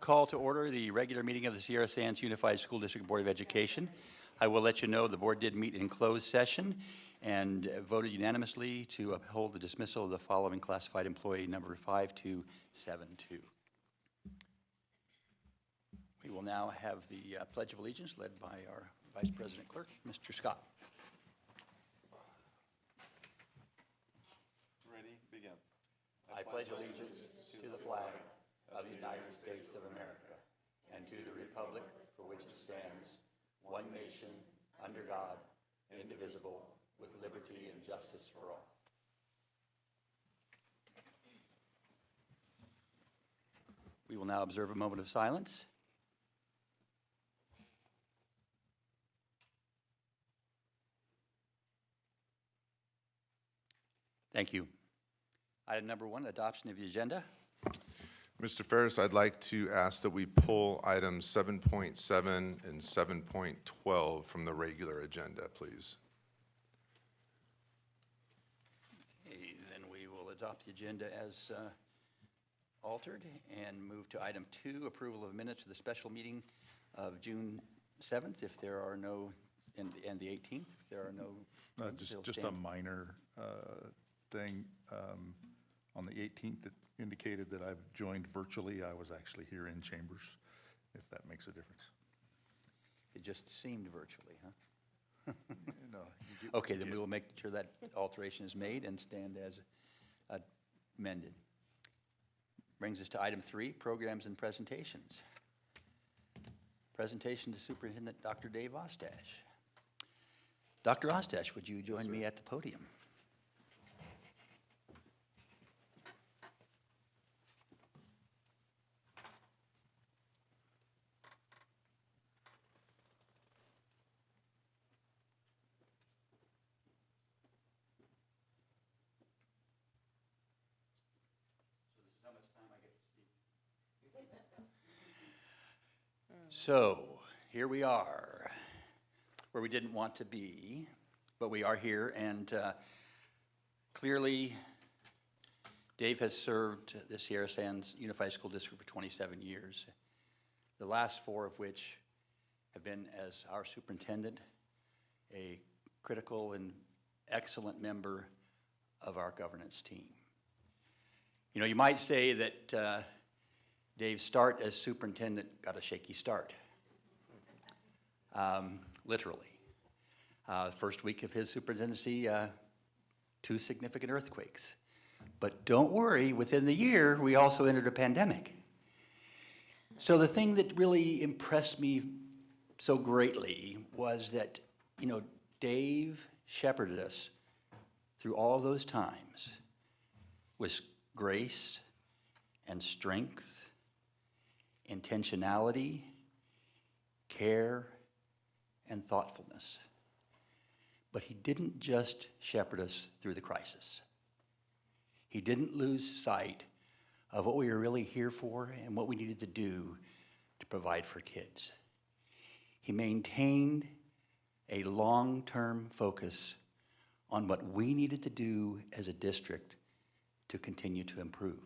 Call to order the regular meeting of the Sierra Sands Unified School District Board of Education. I will let you know the board did meet in closed session and voted unanimously to uphold the dismissal of the following classified employee number 5272. We will now have the Pledge of Allegiance led by our Vice President Clerk, Mr. Scott. Ready? Begin. I pledge allegiance to the flag of the United States of America and to the republic for which it stands, one nation, under God, indivisible, with liberty and justice for all. We will now observe a moment of silence. Thank you. Item number 1, adoption of the agenda. Mr. Ferris, I'd like to ask that we pull items 7.7 and 7.12 from the regular agenda, please. Okay, then we will adopt the agenda as altered and move to item 2, approval of minutes of the special meeting of June 7th, if there are no, and the 18th, if there are no. Just a minor thing. On the 18th, it indicated that I've joined virtually. I was actually here in chambers, if that makes a difference. It just seemed virtually, huh? No, Okay, then we will make sure that alteration is made and stand as amended. Brings us to item 3, programs and presentations. Presentation to Superintendent Dr. Dave Ostash. Dr. Ostash, would you join me at the podium? So, here we are, where we didn't want to be, but we are here, and clearly, Dave has served the Sierra Sands Unified School District for 27 years, the last 4 of which have been as our superintendent, a critical and excellent member of our governance team. You know, you might say that Dave's start as superintendent got a shaky start, literally. First week of his superintendency, 2 significant earthquakes. But don't worry, within the year, we also entered a pandemic. So the thing that really impressed me so greatly was that, you know, Dave shepherded us through all of those times with grace and strength, intentionality, care, and thoughtfulness. But he didn't just shepherd us through the crisis. He didn't lose sight of what we were really here for and what we needed to do to provide for kids. He maintained a long-term focus on what we needed to do as a district to continue to improve.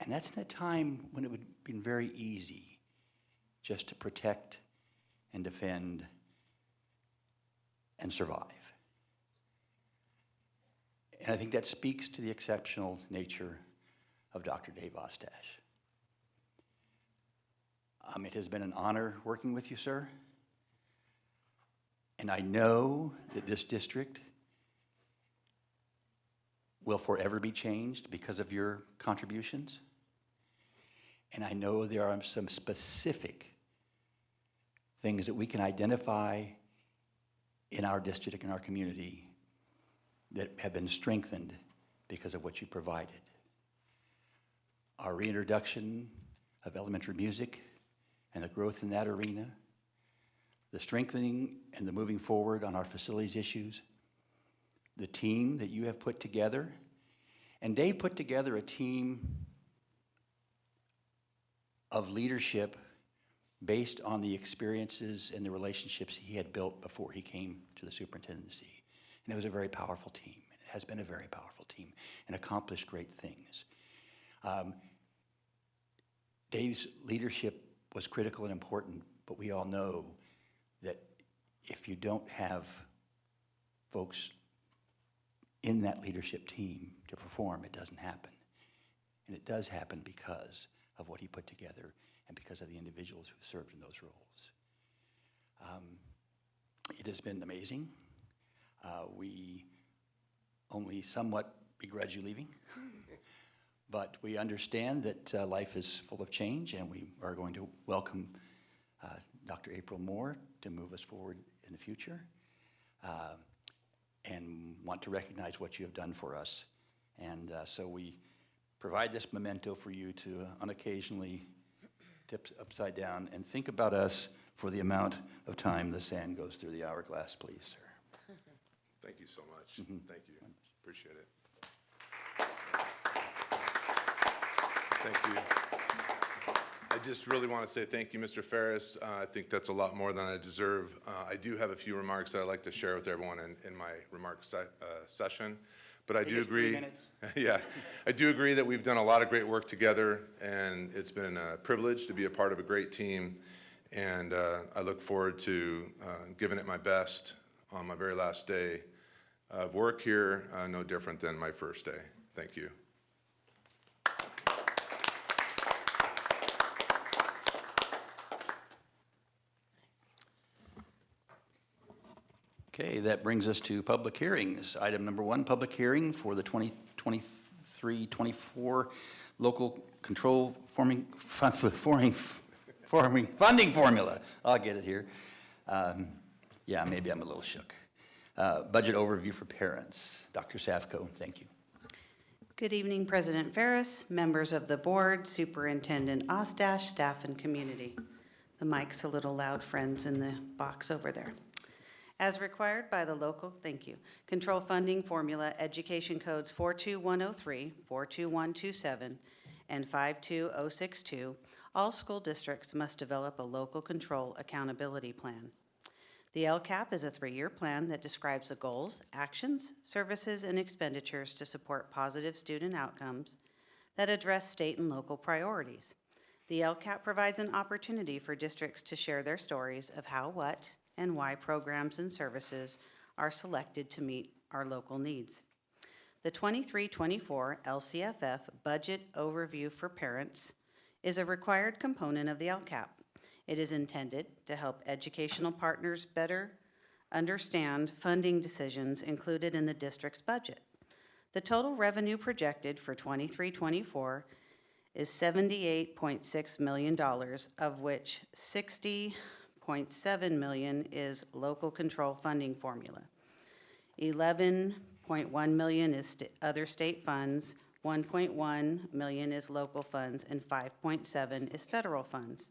And that's in a time when it would have been very easy just to protect and defend and survive. And I think that speaks to the exceptional nature of Dr. Dave Ostash. It has been an honor working with you, sir. And I know that this district will forever be changed because of your contributions. And I know there are some specific things that we can identify in our district and our community that have been strengthened because of what you provided. Our reintroduction of elementary music and the growth in that arena, the strengthening and the moving forward on our facilities issues, the team that you have put together, and Dave put together a team of leadership based on the experiences and the relationships he had built before he came to the superintendency. And it was a very powerful team. It has been a very powerful team and accomplished great things. Dave's leadership was critical and important, but we all know that if you don't have folks in that leadership team to perform, it doesn't happen. And it does happen because of what he put together and because of the individuals who served in those roles. It has been amazing. We only somewhat begrudge you leaving, but we understand that life is full of change, and we are going to welcome Dr. April Moore to move us forward in the future, and want to recognize what you have done for us. And so we provide this memento for you to unoccasionally tip upside down and think about us for the amount of time the sand goes through the hourglass, please, sir. Thank you so much. Thank you. Appreciate it. Thank you. I just really want to say thank you, Mr. Ferris. I think that's a lot more than I deserve. I do have a few remarks that I'd like to share with everyone in my remarks session. But I do agree. 3 minutes. Yeah, I do agree that we've done a lot of great work together, and it's been a privilege to be a part of a great team. And I look forward to giving it my best on my very last day of work here, no different than my first day. Thank you. Okay, that brings us to public hearings. Item number 1, public hearing for the 2023-24 local control forming funding formula. I'll get it here. Yeah, maybe I'm a little shook. Budget overview for parents. Dr. Safko, thank you. Good evening, President Ferris, members of the board, Superintendent Ostash, staff, and community. The mic's a little loud, friends, in the box over there. As required by the local, thank you, control funding formula, education codes 42103, 42127, and 52062, all school districts must develop a local control accountability plan. The LCAP is a 3-year plan that describes the goals, actions, services, and expenditures to support positive student outcomes that address state and local priorities. The LCAP provides an opportunity for districts to share their stories of how, what, and why programs and services are selected to meet our local needs. The 23-24 LCFF Budget Overview for Parents is a required component of the LCAP. It is intended to help educational partners better understand funding decisions included in the district's budget. The total revenue projected for 23-24 is $78.6 million, of which $60.7 million is local control funding formula. $11.1 million is other state funds, $1.1 million is local funds, and $5.7 is federal funds.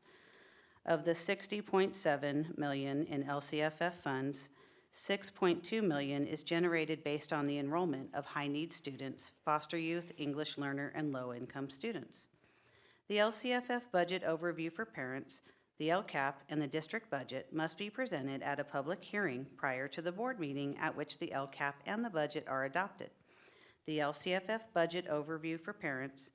Of the $60.7 million in LCFF funds, $6.2 million is generated based on the enrollment of high-need students, foster youth, English learner, and low-income students. The LCFF budget overview for parents, the LCAP, and the district budget must be presented at a public hearing prior to the board meeting at which the LCAP and the budget are adopted. The LCFF budget overview for parents,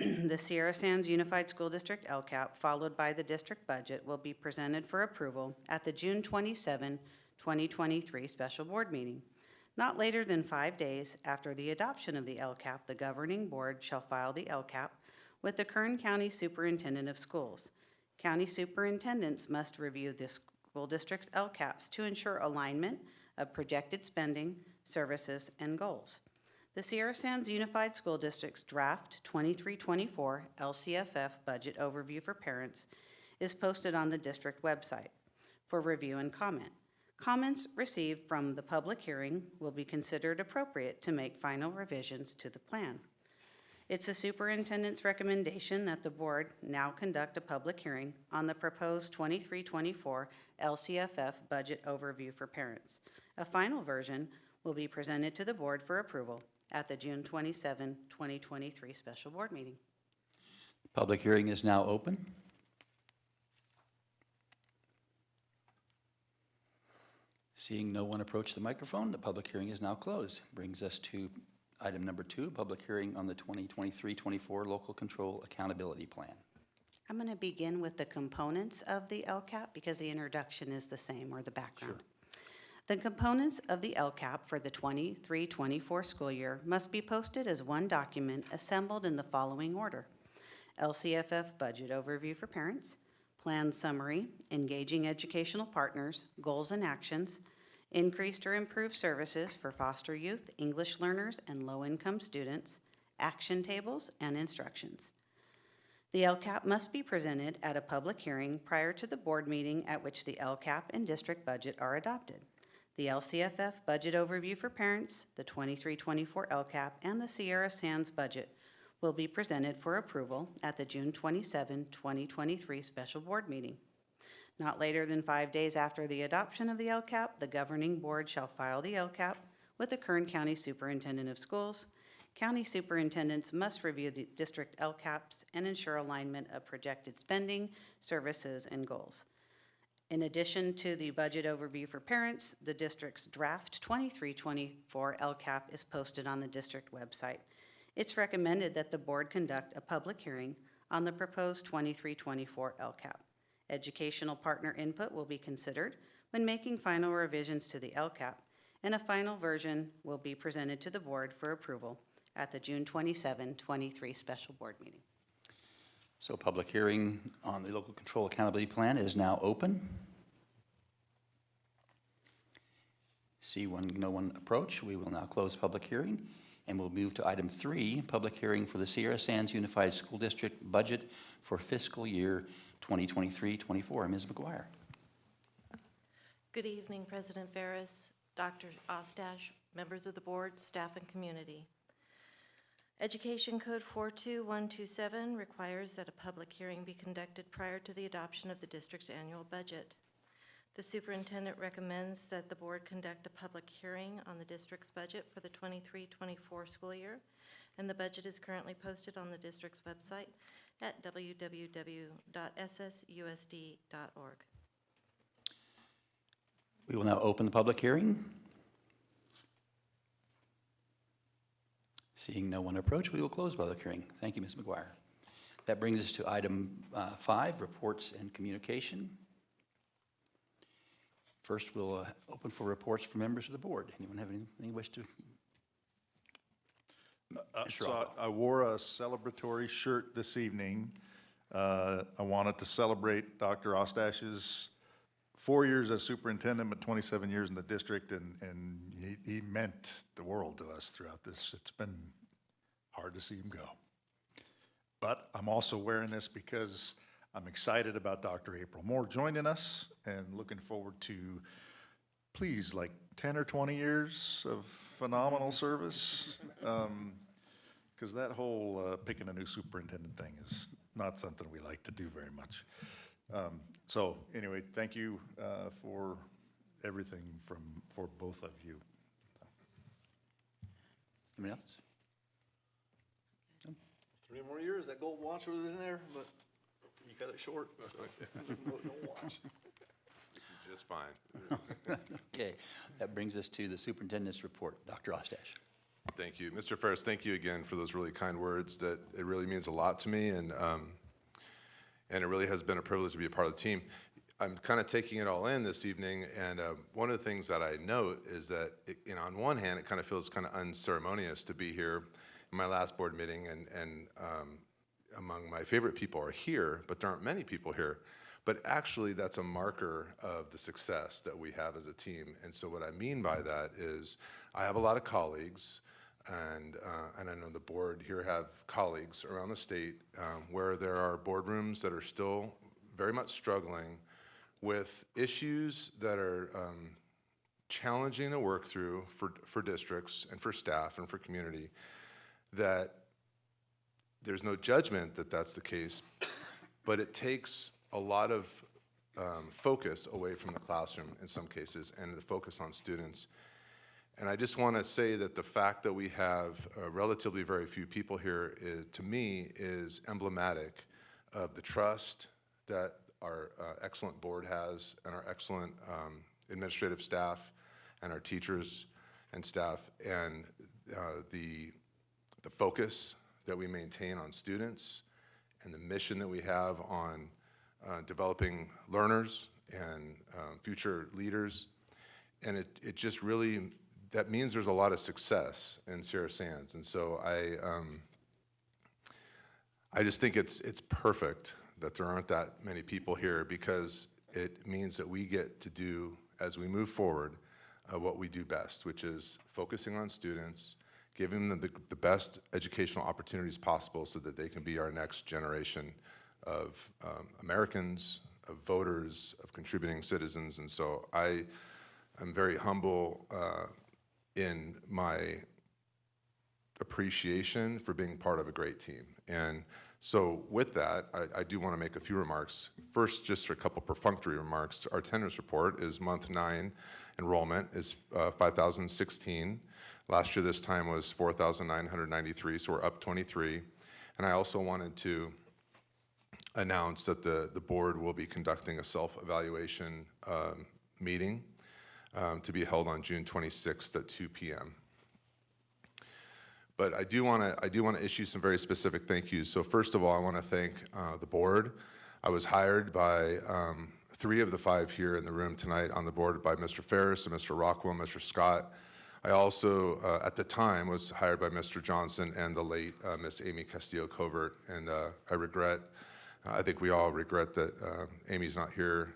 the Sierra Sands Unified School District LCAP, followed by the district budget, will be presented for approval at the June 27, 2023 special board meeting. Not later than 5 days after the adoption of the LCAP, the governing board shall file the LCAP with the Kern County Superintendent of Schools. County superintendents must review the school district's LCAPs to ensure alignment of projected spending, services, and goals. The Sierra Sands Unified School District's draft 23-24 LCFF budget overview for parents is posted on the district website for review and comment. Comments received from the public hearing will be considered appropriate to make final revisions to the plan. It's the superintendent's recommendation that the board now conduct a public hearing on the proposed 23-24 LCFF budget overview for parents. A final version will be presented to the board for approval at the June 27, 2023 special board meeting. Public hearing is now open. Seeing no one approach the microphone, the public hearing is now closed. Brings us to item number 2, public hearing on the 2023-24 Local Control Accountability Plan. I'm going to begin with the components of the LCAP because the introduction is the same, or the background. The components of the LCAP for the 23-24 school year must be posted as one document assembled in the following order: LCFF budget overview for parents, plan summary, engaging educational partners, goals and actions, increased or improved services for foster youth, English learners, and low-income students, action tables, and instructions. The LCAP must be presented at a public hearing prior to the board meeting at which the LCAP and district budget are adopted. The LCFF budget overview for parents, the 23-24 LCAP, and the Sierra Sands budget will be presented for approval at the June 27, 2023 special board meeting. Not later than 5 days after the adoption of the LCAP, the governing board shall file the LCAP with the Kern County Superintendent of Schools. County superintendents must review the district LCAPs and ensure alignment of projected spending, services, and goals. In addition to the budget overview for parents, the district's draft 23-24 LCAP is posted on the district website. It's recommended that the board conduct a public hearing on the proposed 23-24 LCAP. Educational partner input will be considered when making final revisions to the LCAP, and a final version will be presented to the board for approval at the June 27, 23 special board meeting. So public hearing on the Local Control Accountability Plan is now open. See no one approach. We will now close public hearing, and we'll move to item 3, public hearing for the Sierra Sands Unified School District budget for fiscal year 2023-24. Ms. McGuire. Good evening, President Ferris, Dr. Ostash, members of the board, staff, and community. Education Code 42127 requires that a public hearing be conducted prior to the adoption of the district's annual budget. The superintendent recommends that the board conduct a public hearing on the district's budget for the 23-24 school year, and the budget is currently posted on the district's website at www.SSUSD.org. We will now open the public hearing. Seeing no one approach, we will close public hearing. Thank you, Ms. McGuire. That brings us to item 5, reports and communication. First, we'll open for reports from members of the board. Anyone have any wish to? So I wore a celebratory shirt this evening. I wanted to celebrate Dr. Ostash's 4 years as superintendent, but 27 years in the district, and he meant the world to us throughout this. It's been hard to see him go. But I'm also wearing this because I'm excited about Dr. April Moore joining us and looking forward to, please, like 10 or 20 years of phenomenal service. Because that whole picking a new superintendent thing is not something we like to do very much. So anyway, thank you for everything for both of you. Anyone else? 3 more years, that gold watch was in there, but you cut it short, so no watch. Just fine. Okay, that brings us to the superintendent's report. Dr. Ostash. Thank you. Mr. Ferris, thank you again for those really kind words. That it really means a lot to me, and it really has been a privilege to be a part of the team. I'm kind of taking it all in this evening, and one of the things that I note is that, on one hand, it kind of feels kind of unceremonious to be here in my last board meeting, and among my favorite people are here, but there aren't many people here. But actually, that's a marker of the success that we have as a team. And so what I mean by that is I have a lot of colleagues, and I know the board here have colleagues around the state where there are boardrooms that are still very much struggling with issues that are challenging to work through for districts and for staff and for community, that there's no judgment that that's the case, but it takes a lot of focus away from the classroom in some cases and the focus on students. And I just want to say that the fact that we have relatively very few people here, to me, is emblematic of the trust that our excellent board has and our excellent administrative staff and our teachers and staff, and the focus that we maintain on students and the mission that we have on developing learners and future leaders. And it just really, that means there's a lot of success in Sierra Sands. And so I just think it's perfect that there aren't that many people here, because it means that we get to do, as we move forward, what we do best, which is focusing on students, giving them the best educational opportunities possible so that they can be our next generation of Americans, of voters, of contributing citizens. And so I'm very humble in my appreciation for being part of a great team. And so with that, I do want to make a few remarks. First, just a couple perfunctory remarks. Our attendance report is month 9 enrollment is 5,016. Last year this time was 4,993, so we're up 23. And I also wanted to announce that the board will be conducting a self-evaluation meeting to be held on June 26th at 2 p.m. But I do want to issue some very specific thank yous. So first of all, I want to thank the board. I was hired by 3 of the 5 here in the room tonight on the board, by Mr. Ferris and Mr. Rockwell, Mr. Scott. I also, at the time, was hired by Mr. Johnson and the late Miss Amy Castillo-Covert, and I think we all regret that Amy's not here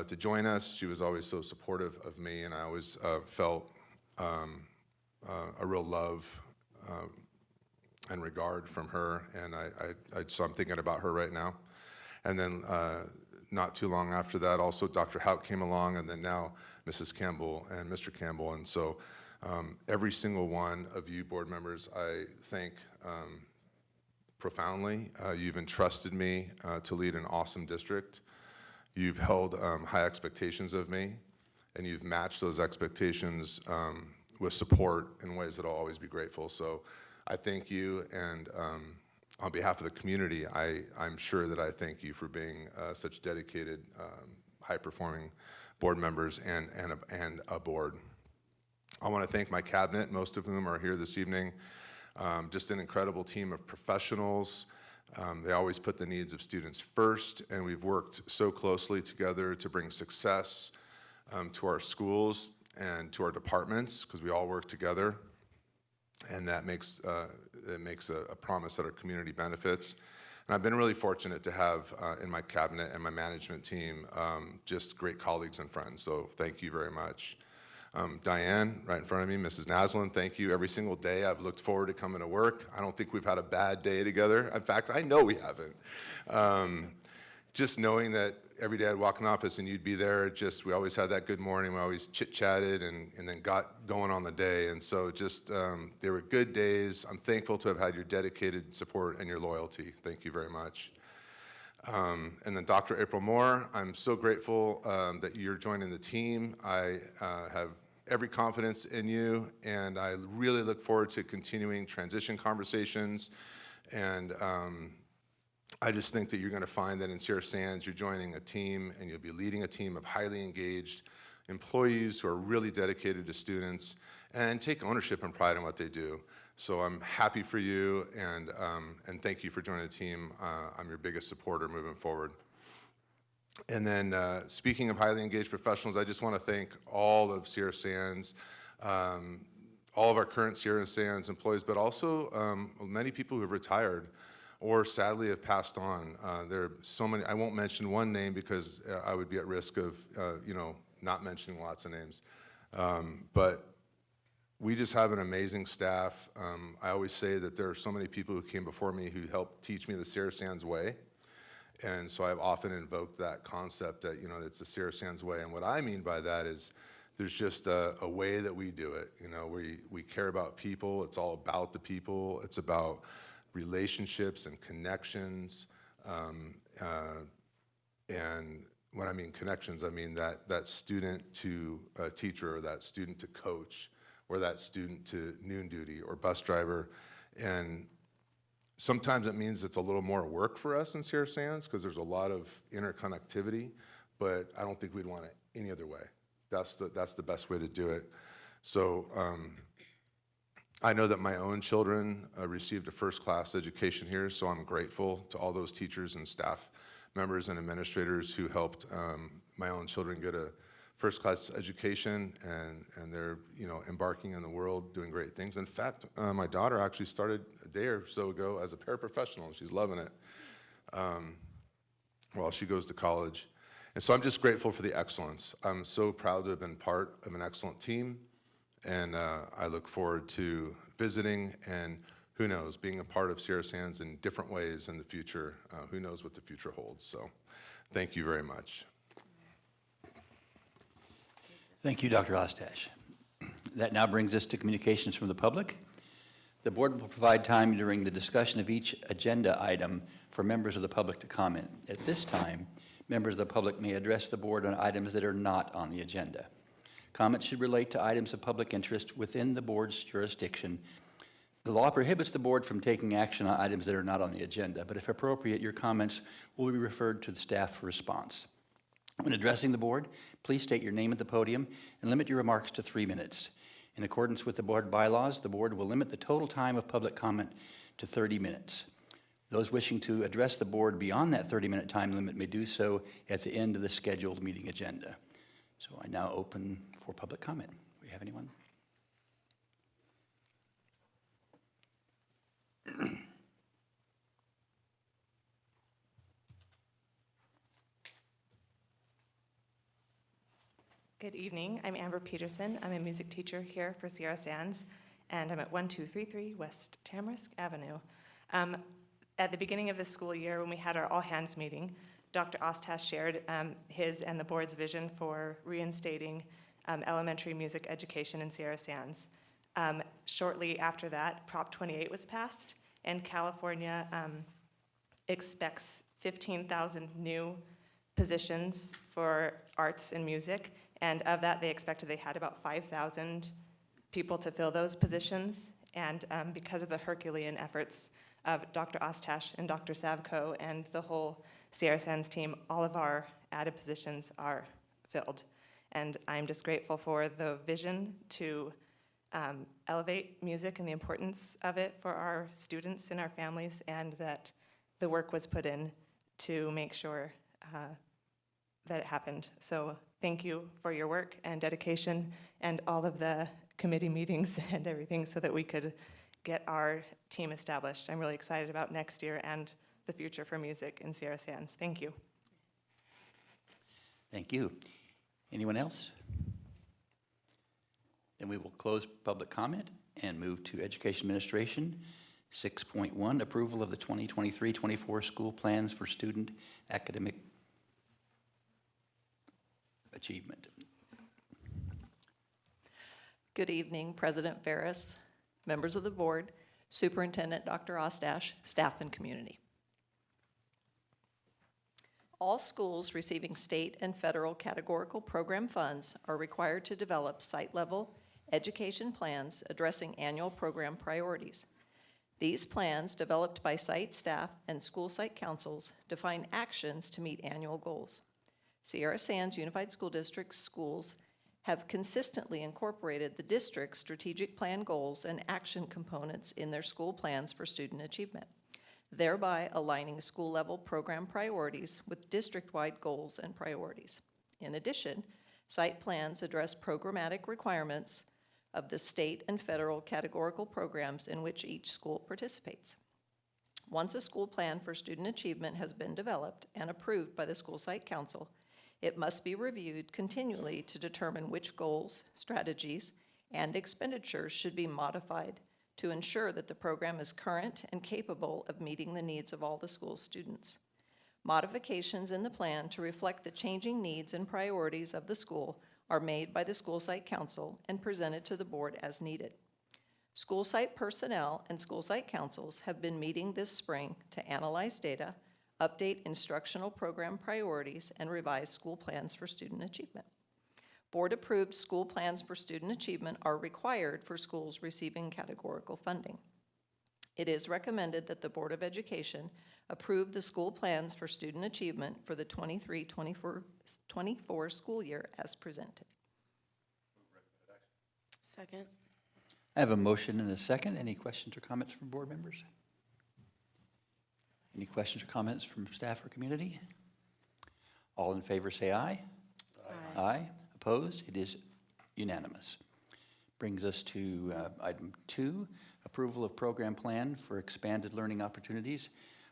to join us. She was always so supportive of me, and I always felt a real love and regard from her, and so I'm thinking about her right now. And then not too long after that, also Dr. Hout came along, and then now Mrs. Campbell and Mr. Campbell. And so every single one of you board members, I thank profoundly. You've entrusted me to lead an awesome district. You've held high expectations of me, and you've matched those expectations with support in ways that I'll always be grateful. So I thank you, and on behalf of the community, I'm sure that I thank you for being such dedicated, high-performing board members and a board. I want to thank my cabinet, most of whom are here this evening. Just an incredible team of professionals. They always put the needs of students first, and we've worked so closely together to bring success to our schools and to our departments, because we all work together, and that makes a promise that our community benefits. And I've been really fortunate to have in my cabinet and my management team just great colleagues and friends, so thank you very much. Diane, right in front of me, Mrs. Naslin, thank you. Every single day I've looked forward to coming to work. I don't think we've had a bad day together. In fact, I know we haven't. Just knowing that every day I'd walk in the office and you'd be there, we always had that good morning. We always chit-chatted and then got going on the day. And so they were good days. I'm thankful to have had your dedicated support and your loyalty. Thank you very much. And then Dr. April Moore, I'm so grateful that you're joining the team. I have every confidence in you, and I really look forward to continuing transition conversations. And I just think that you're going to find that in Sierra Sands, you're joining a team, and you'll be leading a team of highly engaged employees who are really dedicated to students and take ownership and pride in what they do. So I'm happy for you, and thank you for joining the team. I'm your biggest supporter moving forward. And then speaking of highly engaged professionals, I just want to thank all of Sierra Sands, all of our current Sierra Sands employees, but also many people who have retired or sadly have passed on. There are so many. I won't mention one name because I would be at risk of not mentioning lots of names. But we just have an amazing staff. I always say that there are so many people who came before me who helped teach me the Sierra Sands way. And so I've often invoked that concept that, it's the Sierra Sands way. And what I mean by that is there's just a way that we do it. We care about people. It's all about the people. It's about relationships and connections. And when I mean connections, I mean that student to teacher, or that student to coach, or that student to noon duty or bus driver. And sometimes it means it's a little more work for us in Sierra Sands because there's a lot of interconnectivity, but I don't think we'd want it any other way. That's the best way to do it. So I know that my own children received a first-class education here, so I'm grateful to all those teachers and staff members and administrators who helped my own children get a first-class education, and they're, you know, embarking in the world, doing great things. In fact, my daughter actually started a day or so ago as a paraprofessional, and she's loving it while she goes to college. And so I'm just grateful for the excellence. I'm so proud to have been part of an excellent team, and I look forward to visiting and, who knows, being a part of Sierra Sands in different ways in the future. Who knows what the future holds. So thank you very much. Thank you, Dr. Ostash. That now brings us to communications from the public. The board will provide time during the discussion of each agenda item for members of the public to comment. At this time, members of the public may address the board on items that are not on the agenda. Comments should relate to items of public interest within the board's jurisdiction. The law prohibits the board from taking action on items that are not on the agenda, but if appropriate, your comments will be referred to the staff for response. When addressing the board, please state your name at the podium and limit your remarks to 3 minutes. In accordance with the board bylaws, the board will limit the total time of public comment to 30 minutes. Those wishing to address the board beyond that 30-minute time limit may do so at the end of the scheduled meeting agenda. So I now open for public comment. Do we have anyone? Good evening. I'm Amber Peterson. I'm a music teacher here for Sierra Sands, and I'm at 1233 West Tamarisk Avenue. At the beginning of the school year, when we had our all-hands meeting, Dr. Ostash shared his and the board's vision for reinstating elementary music education in Sierra Sands. Shortly after that, Prop 28 was passed, and California expects 15,000 new positions for arts and music, and of that, they expected they had about 5,000 people to fill those positions, and because of the Herculean efforts of Dr. Ostash and Dr. Savko and the whole Sierra Sands team, all of our added positions are filled. And I'm just grateful for the vision to elevate music and the importance of it for our students and our families, and that the work was put in to make sure that it happened. So thank you for your work and dedication and all of the committee meetings and everything so that we could get our team established. I'm really excited about next year and the future for music in Sierra Sands. Thank you. Thank you. Anyone else? Then we will close public comment and move to Education Administration. 6.1, approval of the 2023-24 school plans for student academic achievement. Good evening, President Ferris, members of the board, Superintendent Dr. Ostash, staff and community. All schools receiving state and federal categorical program funds are required to develop site-level education plans addressing annual program priorities. These plans, developed by site staff and school site councils, define actions to meet annual goals. Sierra Sands Unified School District schools have consistently incorporated the district's strategic plan goals and action components in their school plans for student achievement, thereby aligning school-level program priorities with district-wide goals and priorities. In addition, site plans address programmatic requirements of the state and federal categorical programs in which each school participates. Once a school plan for student achievement has been developed and approved by the school site council, it must be reviewed continually to determine which goals, strategies, and expenditures should be modified to ensure that the program is current and capable of meeting the needs of all the school's students. Modifications in the plan to reflect the changing needs and priorities of the school are made by the school site council and presented to the board as needed. School site personnel and school site councils have been meeting this spring to analyze data, update instructional program priorities, and revise school plans for student achievement. Board-approved school plans for student achievement are required for schools receiving categorical funding. It is recommended that the Board of Education approve the school plans for student achievement for the 23-24 school year as presented. Second. I have a motion and a second. Any questions or comments from board members? Any questions or comments from staff or community? All in favor say aye. Aye. Aye. Opposed? It is unanimous. Brings us to item 2, approval of program plan for expanded learning opportunities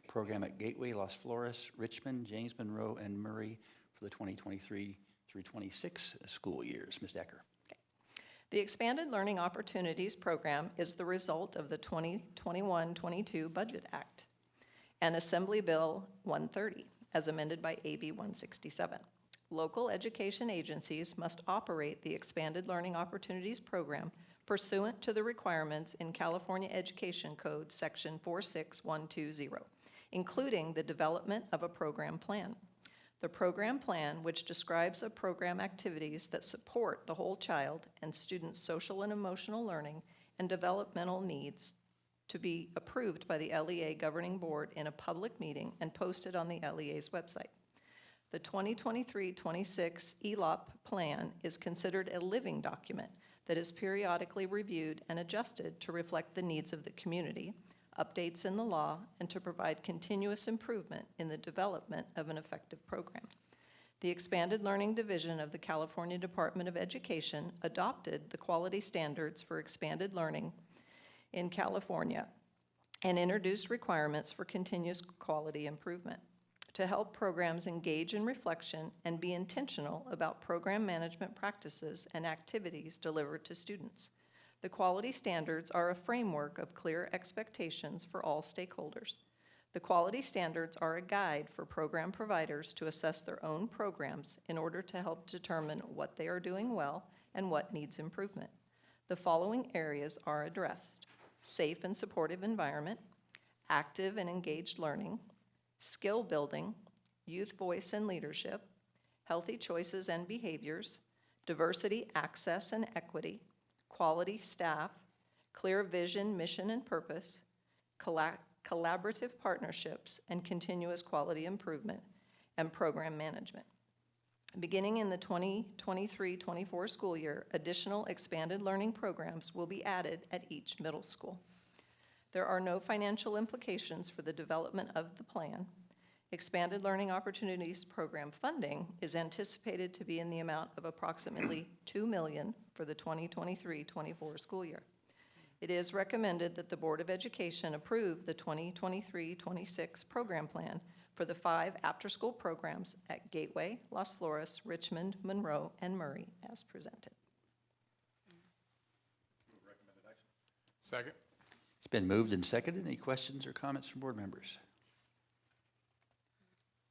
program at Gateway, Las Flores, Richmond, James Monroe, and Murray for the 2023 through 26 school years. Ms. Decker. The Expanded Learning Opportunities Program is the result of the 2021-22 Budget Act and Assembly Bill 130, as amended by AB 167. Local education agencies must operate the Expanded Learning Opportunities Program pursuant to the requirements in California Education Code Section 46120, including the development of a program plan. The program plan, which describes the program activities that support the whole child and students' social and emotional learning and developmental needs, to be approved by the LEA Governing Board in a public meeting and posted on the LEA's website. The 2023-26 ELOP plan is considered a living document that is periodically reviewed and adjusted to reflect the needs of the community, updates in the law, and to provide continuous improvement in the development of an effective program. The Expanded Learning Division of the California Department of Education adopted the quality standards for expanded learning in California and introduced requirements for continuous quality improvement to help programs engage in reflection and be intentional about program management practices and activities delivered to students. The quality standards are a framework of clear expectations for all stakeholders. The quality standards are a guide for program providers to assess their own programs in order to help determine what they are doing well and what needs improvement. The following areas are addressed: safe and supportive environment, active and engaged learning, skill building, youth voice and leadership, healthy choices and behaviors, diversity, access, and equity, quality staff, clear vision, mission, and purpose, collaborative partnerships, and continuous quality improvement, and program management. Beginning in the 2023-24 school year, additional expanded learning programs will be added at each middle school. There are no financial implications for the development of the plan. Expanded Learning Opportunities Program funding is anticipated to be in the amount of approximately $2 million for the 2023-24 school year. It is recommended that the Board of Education approve the 2023-26 program plan for the 5 after-school programs at Gateway, Las Flores, Richmond, Monroe, and Murray as presented. Second. It's been moved and seconded. Any questions or comments from board members?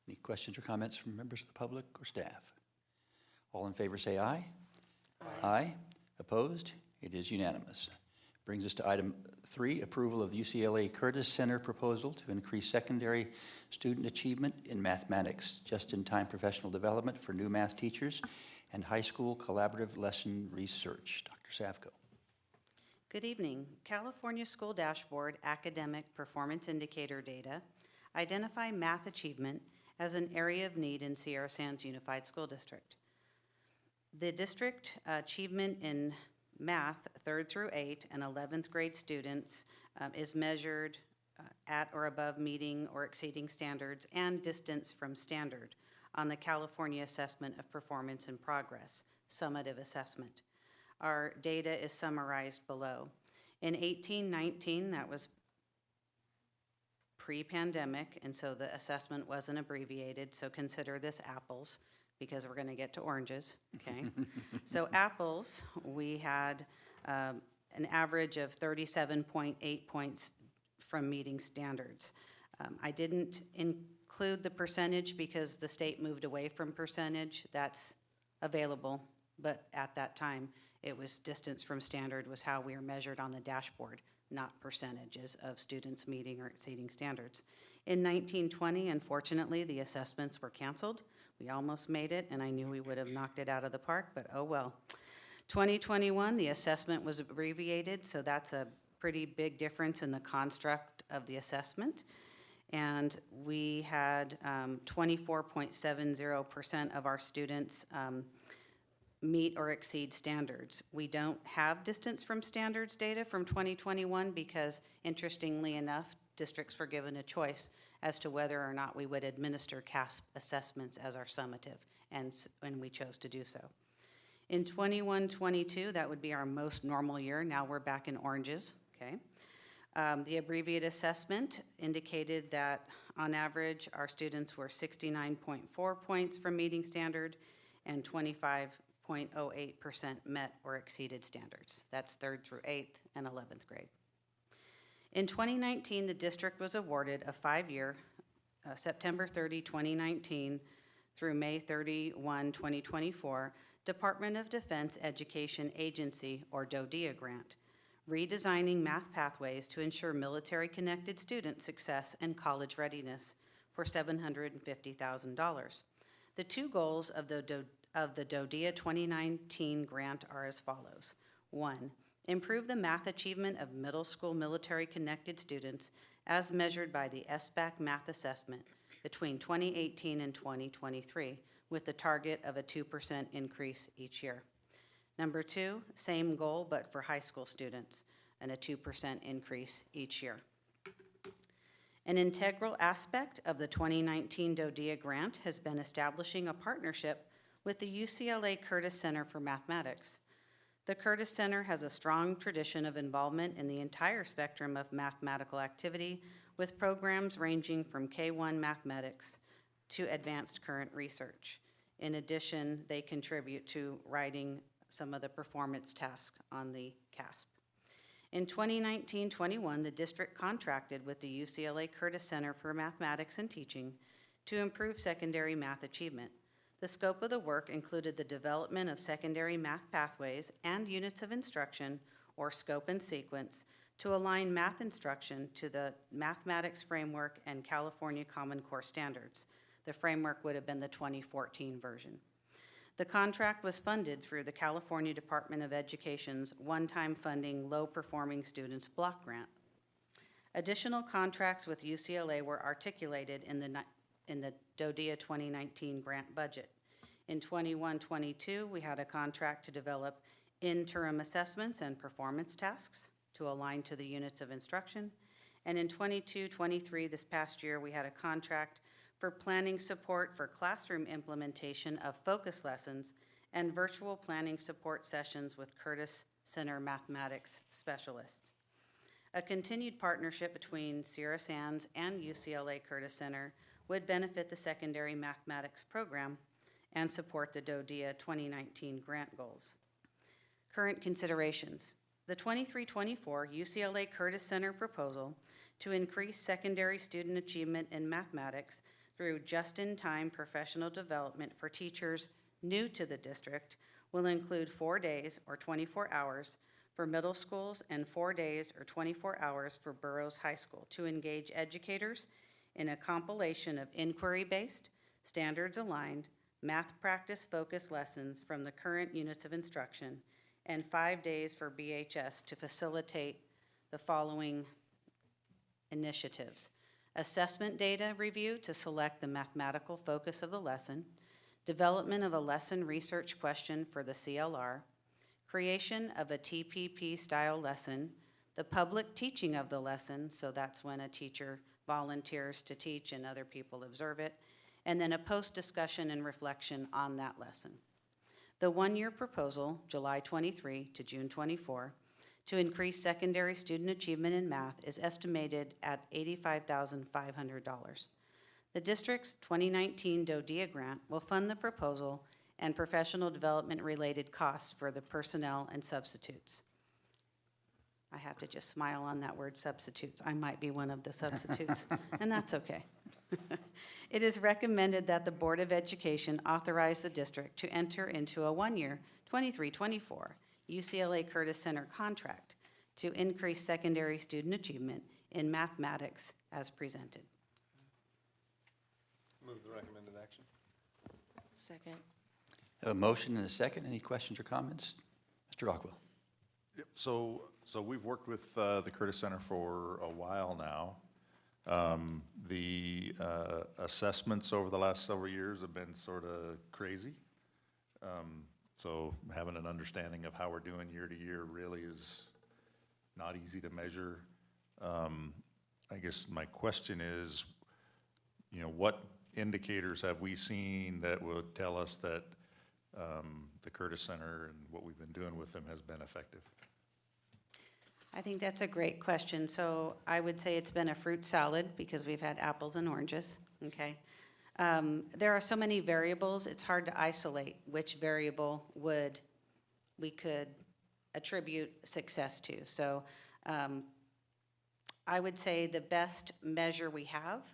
Any questions or comments from members of the public or staff? All in favor say aye. Aye. Aye. Opposed? It is unanimous. Brings us to item 3, approval of UCLA Curtis Center proposal to increase secondary student achievement in mathematics, just-in-time professional development for new math teachers, and high school collaborative lesson research. Dr. Savko. Good evening. California School Dashboard academic performance indicator data identify math achievement as an area of need in Sierra Sands Unified School District. The district achievement in math 3rd through 8 and 11th grade students is measured at or above meeting or exceeding standards and distance from standard on the California Assessment of Performance and Progress, summative assessment. Our data is summarized below. In 18-19, that was pre-pandemic, and so the assessment wasn't abbreviated, so consider this apples, because we're going to get to oranges, okay? So apples, we had an average of 37.8 points from meeting standards. I didn't include the percentage because the state moved away from percentage. That's available, but at that time, it was distance from standard was how we were measured on the dashboard, not percentages of students meeting or exceeding standards. In 1920, unfortunately, the assessments were canceled. We almost made it, and I knew we would have knocked it out of the park, but oh well. 2021, the assessment was abbreviated, so that's a pretty big difference in the construct of the assessment. And we had 24.70% of our students meet or exceed standards. We don't have distance from standards data from 2021 because, interestingly enough, districts were given a choice as to whether or not we would administer CASP assessments as our summative, and we chose to do so. In 21-22, that would be our most normal year. Now we're back in oranges, okay? The abbreviated assessment indicated that on average, our students were 69.4 points from meeting standard and 25.08% met or exceeded standards. That's 3rd through 8th and 11th grade. In 2019, the district was awarded a 5-year, September 30, 2019 through May 31, 2024, Department of Defense Education Agency, or DODEA grant, redesigning math pathways to ensure military-connected student success and college readiness for $750,000. The 2 goals of the DODEA 2019 grant are as follows. 1, improve the math achievement of middle school military-connected students as measured by the SBAC math assessment between 2018 and 2023, with the target of a 2% increase each year. Number 2, same goal, but for high school students, and a 2% increase each year. An integral aspect of the 2019 DODEA grant has been establishing a partnership with the UCLA Curtis Center for Mathematics. The Curtis Center has a strong tradition of involvement in the entire spectrum of mathematical activity, with programs ranging from K-1 mathematics to advanced current research. In addition, they contribute to writing some of the performance tasks on the CASP. In 2019-21, the district contracted with the UCLA Curtis Center for Mathematics and Teaching to improve secondary math achievement. The scope of the work included the development of secondary math pathways and units of instruction, or scope and sequence, to align math instruction to the mathematics framework and California Common Core standards. The framework would have been the 2014 version. The contract was funded through the California Department of Education's one-time funding low-performing students block grant. Additional contracts with UCLA were articulated in the DODEA 2019 grant budget. In 21-22, we had a contract to develop interim assessments and performance tasks to align to the units of instruction. And in 22-23, this past year, we had a contract for planning support for classroom implementation of focus lessons and virtual planning support sessions with Curtis Center mathematics specialists. A continued partnership between Sierra Sands and UCLA Curtis Center would benefit the secondary mathematics program and support the DODEA 2019 grant goals. Current considerations. The 23-24 UCLA Curtis Center proposal to increase secondary student achievement in mathematics through just-in-time professional development for teachers new to the district will include 4 days or 24 hours for middle schools and 4 days or 24 hours for Burroughs High School to engage educators in a compilation of inquiry-based, standards-aligned, math practice-focused lessons from the current units of instruction, and 5 days for BHS to facilitate the following initiatives: assessment data review to select the mathematical focus of the lesson, development of a lesson research question for the CLR, creation of a TPP-style lesson, the public teaching of the lesson, so that's when a teacher volunteers to teach and other people observe it, and then a post-discussion and reflection on that lesson. The one-year proposal, July 23 to June 24, to increase secondary student achievement in math is estimated at $85,500. The district's 2019 DODEA grant will fund the proposal and professional development-related costs for the personnel and substitutes. I have to just smile on that word, substitutes. I might be one of the substitutes, and that's okay. It is recommended that the Board of Education authorize the district to enter into a one-year 23-24 UCLA Curtis Center contract to increase secondary student achievement in mathematics as presented. Move the recommended action. Second. I have a motion and a second. Any questions or comments? Mr. Rockwell. Yep, so we've worked with the Curtis Center for a while now. The assessments over the last several years have been sort of crazy. So having an understanding of how we're doing year to year really is not easy to measure. I guess my question is, you know, what indicators have we seen that would tell us that the Curtis Center and what we've been doing with them has been effective? I think that's a great question. So I would say it's been a fruit salad because we've had apples and oranges, okay? There are so many variables, it's hard to isolate which variable we could attribute success to. So I would say the best measure we have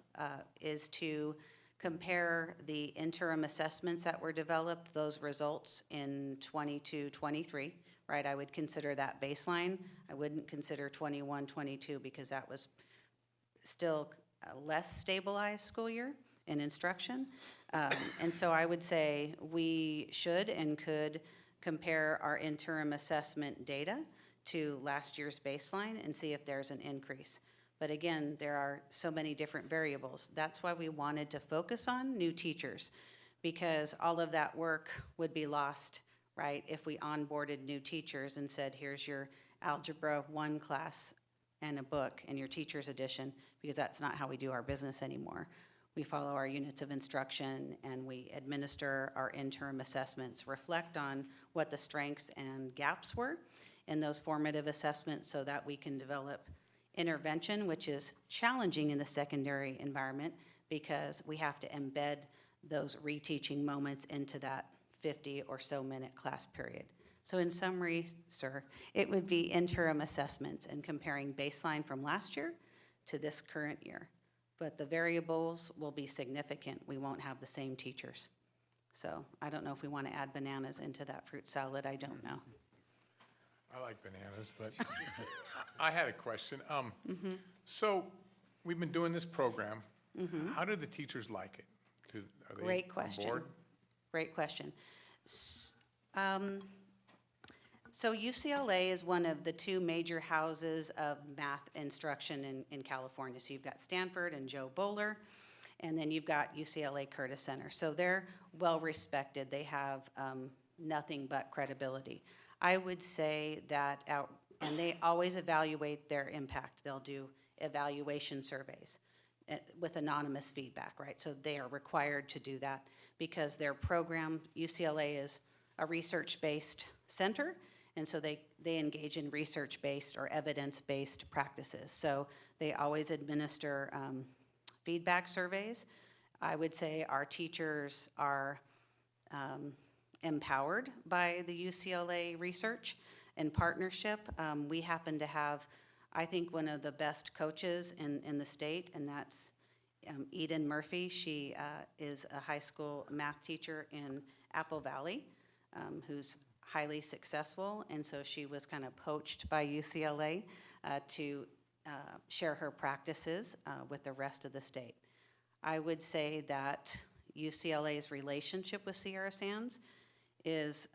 is to compare the interim assessments that were developed, those results in 22, 23, right? I would consider that baseline. I wouldn't consider 21, 22 because that was still a less stabilized school year in instruction. And so I would say we should and could compare our interim assessment data to last year's baseline and see if there's an increase. But again, there are so many different variables. That's why we wanted to focus on new teachers, because all of that work would be lost, right, if we onboarded new teachers and said, here's your Algebra 1 class and a book and your teacher's edition, because that's not how we do our business anymore. We follow our units of instruction and we administer our interim assessments, reflect on what the strengths and gaps were in those formative assessments so that we can develop intervention, which is challenging in the secondary environment because we have to embed those reteaching moments into that 50 or so minute class period. So in summary, sir, it would be interim assessments and comparing baseline from last year to this current year. But the variables will be significant. We won't have the same teachers. So I don't know if we want to add bananas into that fruit salad. I don't know. I like bananas, but I had a question. So we've been doing this program. How do the teachers like it? Are they Great on question. board? Great question. So UCLA is one of the two major houses of math instruction in California. So you've got Stanford and Joe Bowler, and then you've got UCLA Curtis Center. So they're well-respected. They have nothing but credibility. I would say that, and they always evaluate their impact. They'll do evaluation surveys with anonymous feedback, right? So they are required to do that because their program, UCLA is a research-based center, and so they engage in research-based or evidence-based practices. So they always administer feedback surveys. I would say our teachers are empowered by the UCLA research and partnership. We happen to have, I think, one of the best coaches in the state, and that's Eden Murphy. She is a high school math teacher in Apple Valley who's highly successful, and so she was kind of poached by UCLA to share her practices with the rest of the state. I would say that UCLA's relationship with Sierra Sands is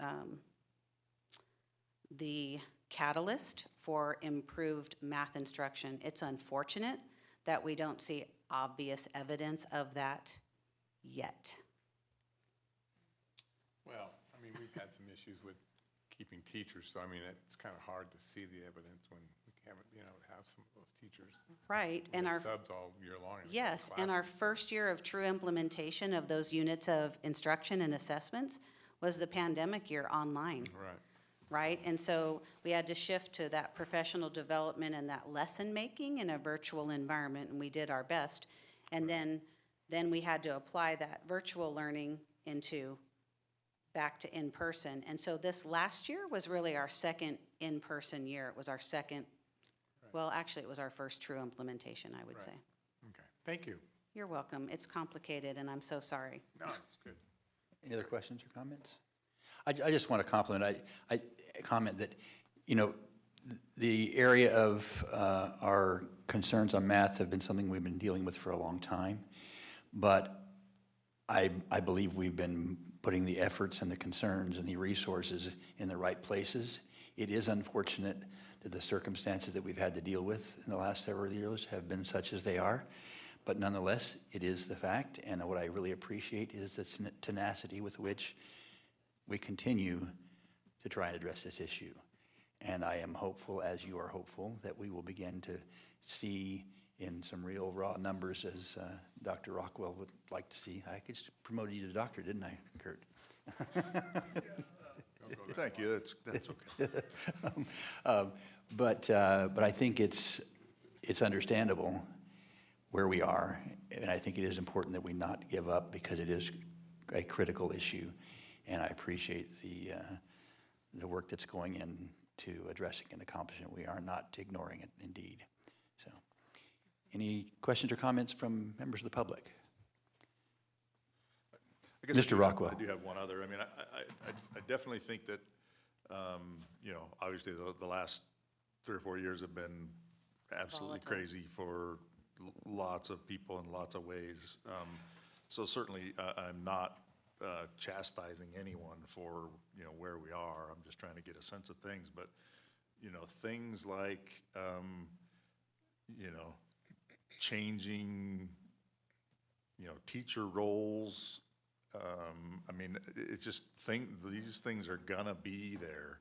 the catalyst for improved math instruction. It's unfortunate that we don't see obvious evidence of that yet. Well, I mean, we've had some issues with keeping teachers, so I mean, it's kind of hard to see the evidence when we haven't, have some of those teachers. Right, We and had our subs all year long. in yes, and our classes. first year of true implementation of those units of instruction and assessments was the pandemic year online. Right. Right? And so we had to shift to that professional development and that lesson making in a virtual environment, and we did our best. And then we had to apply that virtual learning back to in-person. And so this last year was really our second in-person year. It was our second, well, actually, it was our first true implementation, I would Right. say. Okay, thank you. You're welcome. It's complicated, and I'm so sorry. No, it's good. Any other questions or comments? I just want to compliment, I comment that, the area of our concerns on math have been something we've been dealing with for a long time. But I believe we've been putting the efforts and the concerns and the resources in the right places. It is unfortunate that the circumstances that we've had to deal with in the last several years have been such as they are. But nonetheless, it is the fact, and what I really appreciate is the tenacity with which we continue to try and address this issue. And I am hopeful, as you are hopeful, that we will begin to see in some real raw numbers, as Dr. Rockwell would like to see. I just promoted you to doctor, didn't I, Kurt? Thank you, that's okay. But I think it's understandable where we are, and I think it is important that we not give up because it is a critical issue, and I appreciate the work that's going into addressing and accomplishing it. We are not ignoring it, indeed. So, any questions or comments from members of the public? I guess Mr. Rockwell. I do have one other. I mean, I definitely think that, you know, obviously the last 3 or 4 years have been absolutely Volatile. crazy for lots of people in lots of ways. So certainly, I'm not chastising anyone for, you know, where we are. I'm just trying to get a sense of things. But, you know, things like, you know, changing, you know, teacher roles. I mean, it's just these things are gonna be there.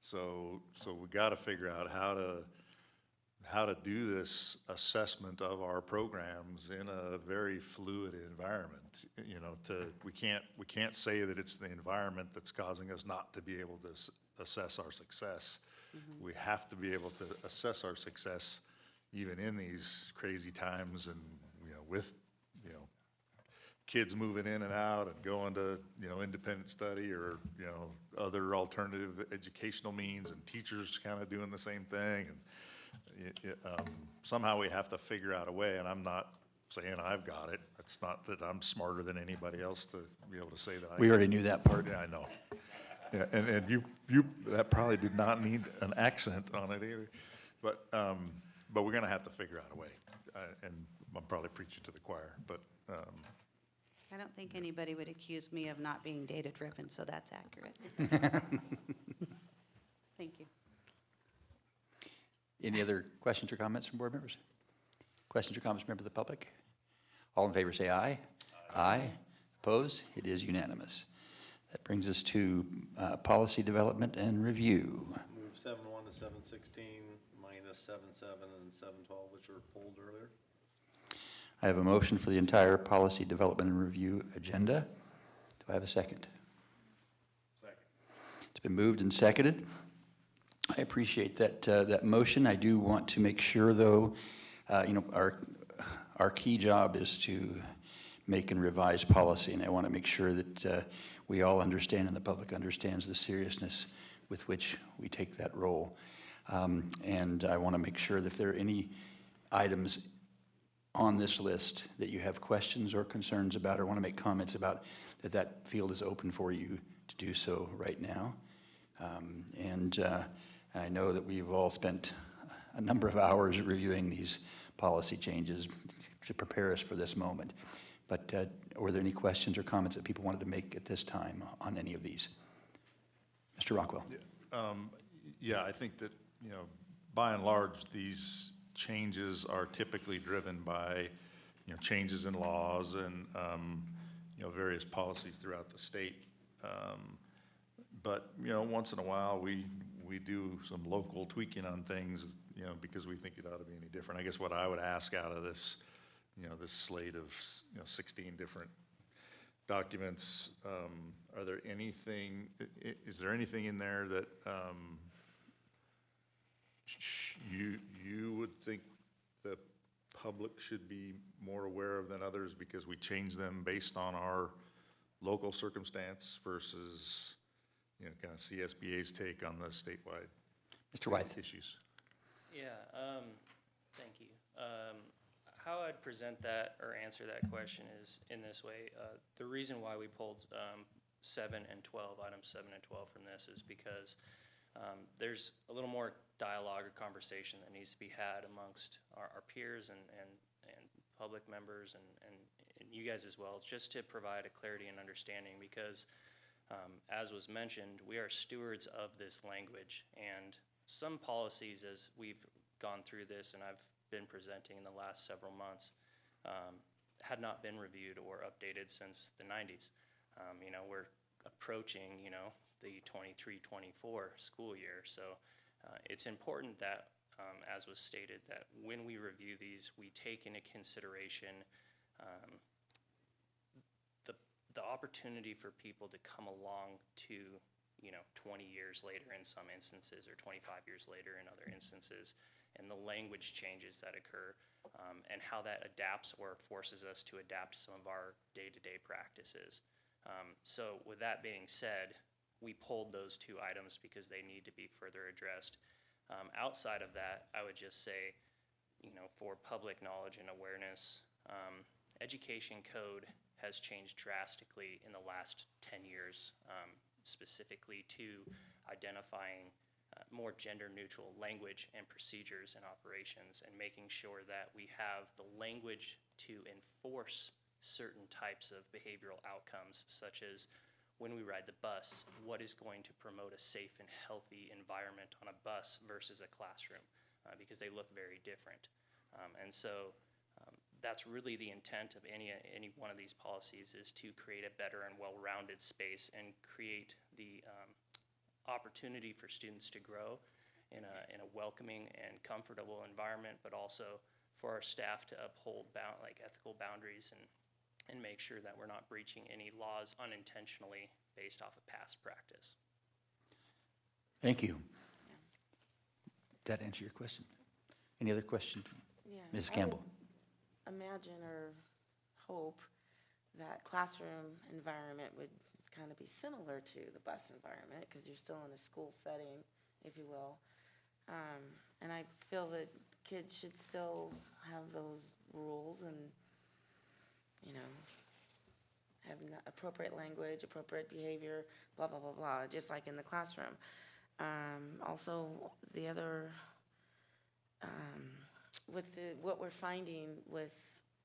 So we gotta figure out how to do this assessment of our programs in a very fluid environment. You know, we can't say that it's the environment that's causing us not to be able to assess our success. We have to be able to assess our success even in these crazy times, and, you know, with, you know, kids moving in and out and going to, you know, independent study or, you know, other alternative educational means, and teachers kind of doing the same thing. And somehow we have to figure out a way, and I'm not saying I've got it. It's not that I'm smarter than anybody else to be able to say that. We already knew that part. Yeah, I know. Yeah, and you that probably did not need an accent on it either. But we're gonna have to figure out a way, and I'm probably preaching to the choir, but, I don't think anybody would accuse me of not being data-driven, so that's accurate. Thank you. Any other questions or comments from board members? Questions or comments from members of the public? All in favor say aye. Aye. Opposed? It is unanimous. That brings us to policy development and review. Move 7-1 to 7-16, minus 7-7 and 7-12, which were pulled earlier. I have a motion for the entire policy development and review agenda. Do I have a second? second. It's been moved and seconded. I appreciate that motion. I do want to make sure, though, you know, our key job is to make and revise policy, and I want to make sure that we all understand and the public understands the seriousness with which we take that role. And I want to make sure that if there are any items on this list that you have questions or concerns about or want to make comments about, that field is open for you to do so right now. And I know that we've all spent a number of hours reviewing these policy changes to prepare us for this moment. But were there any questions or comments that people wanted to make at this time on any of these? Mr. Rockwell. Yeah, I think that, you know, by and large, these changes are typically driven by, you know, changes in laws and, you know, various policies throughout the state. But, you know, once in a while, we do some local tweaking on things, you know, because we think it ought to be any different. I guess what I would ask out of this, you know, this slate of, you know, 16 different documents, are there anything, is there anything in there that you would think the public should be more aware of than others because we change them based on our local circumstance versus, you know, kind of CSBA's take on the statewide Mr. Wythe. issues? Yeah, thank you. How I'd present that or answer that question is in this way. The reason why we pulled 7 and 12, items 7 and 12 from this is because there's a little more dialogue or conversation that needs to be had amongst our peers and public members and you guys as well, just to provide a clarity and understanding because as was mentioned, we are stewards of this language, and some policies, as we've gone through this and I've been presenting in the last several months, had not been reviewed or updated since the 90s. You know, we're approaching, you know, the 23-24 school year. So it's important that, as was stated, that when we review these, we take into consideration the opportunity for people to come along to, you know, 20 years later in some instances, or 25 years later in other instances, and the language changes that occur, and how that adapts or forces us to adapt some of our day-to-day practices. So with that being said, we pulled those two items because they need to be further addressed. Outside of that, I would just say, you know, for public knowledge and awareness, education code has changed drastically in the last 10 years, specifically to identifying more gender-neutral language and procedures and operations, and making sure that we have the language to enforce certain types of behavioral outcomes, such as when we ride the bus, what is going to promote a safe and healthy environment on a bus versus a classroom, because they look very different. And so that's really the intent of any one of these policies, is to create a better and well-rounded space and create the opportunity for students to grow in a welcoming and comfortable environment, but also for our staff to uphold ethical boundaries and make sure that we're not breaching any laws unintentionally based off of past practice. Thank you. Did that answer your question? Any other questions? Yeah. Ms. I would Campbell? imagine or hope that classroom environment would kind of be similar to the bus environment, because you're still in a school setting, if you will. And I feel that kids should still have those rules and, you know, have appropriate language, appropriate behavior, blah, blah, blah, blah, just like in the classroom. Also, the other, with what we're finding with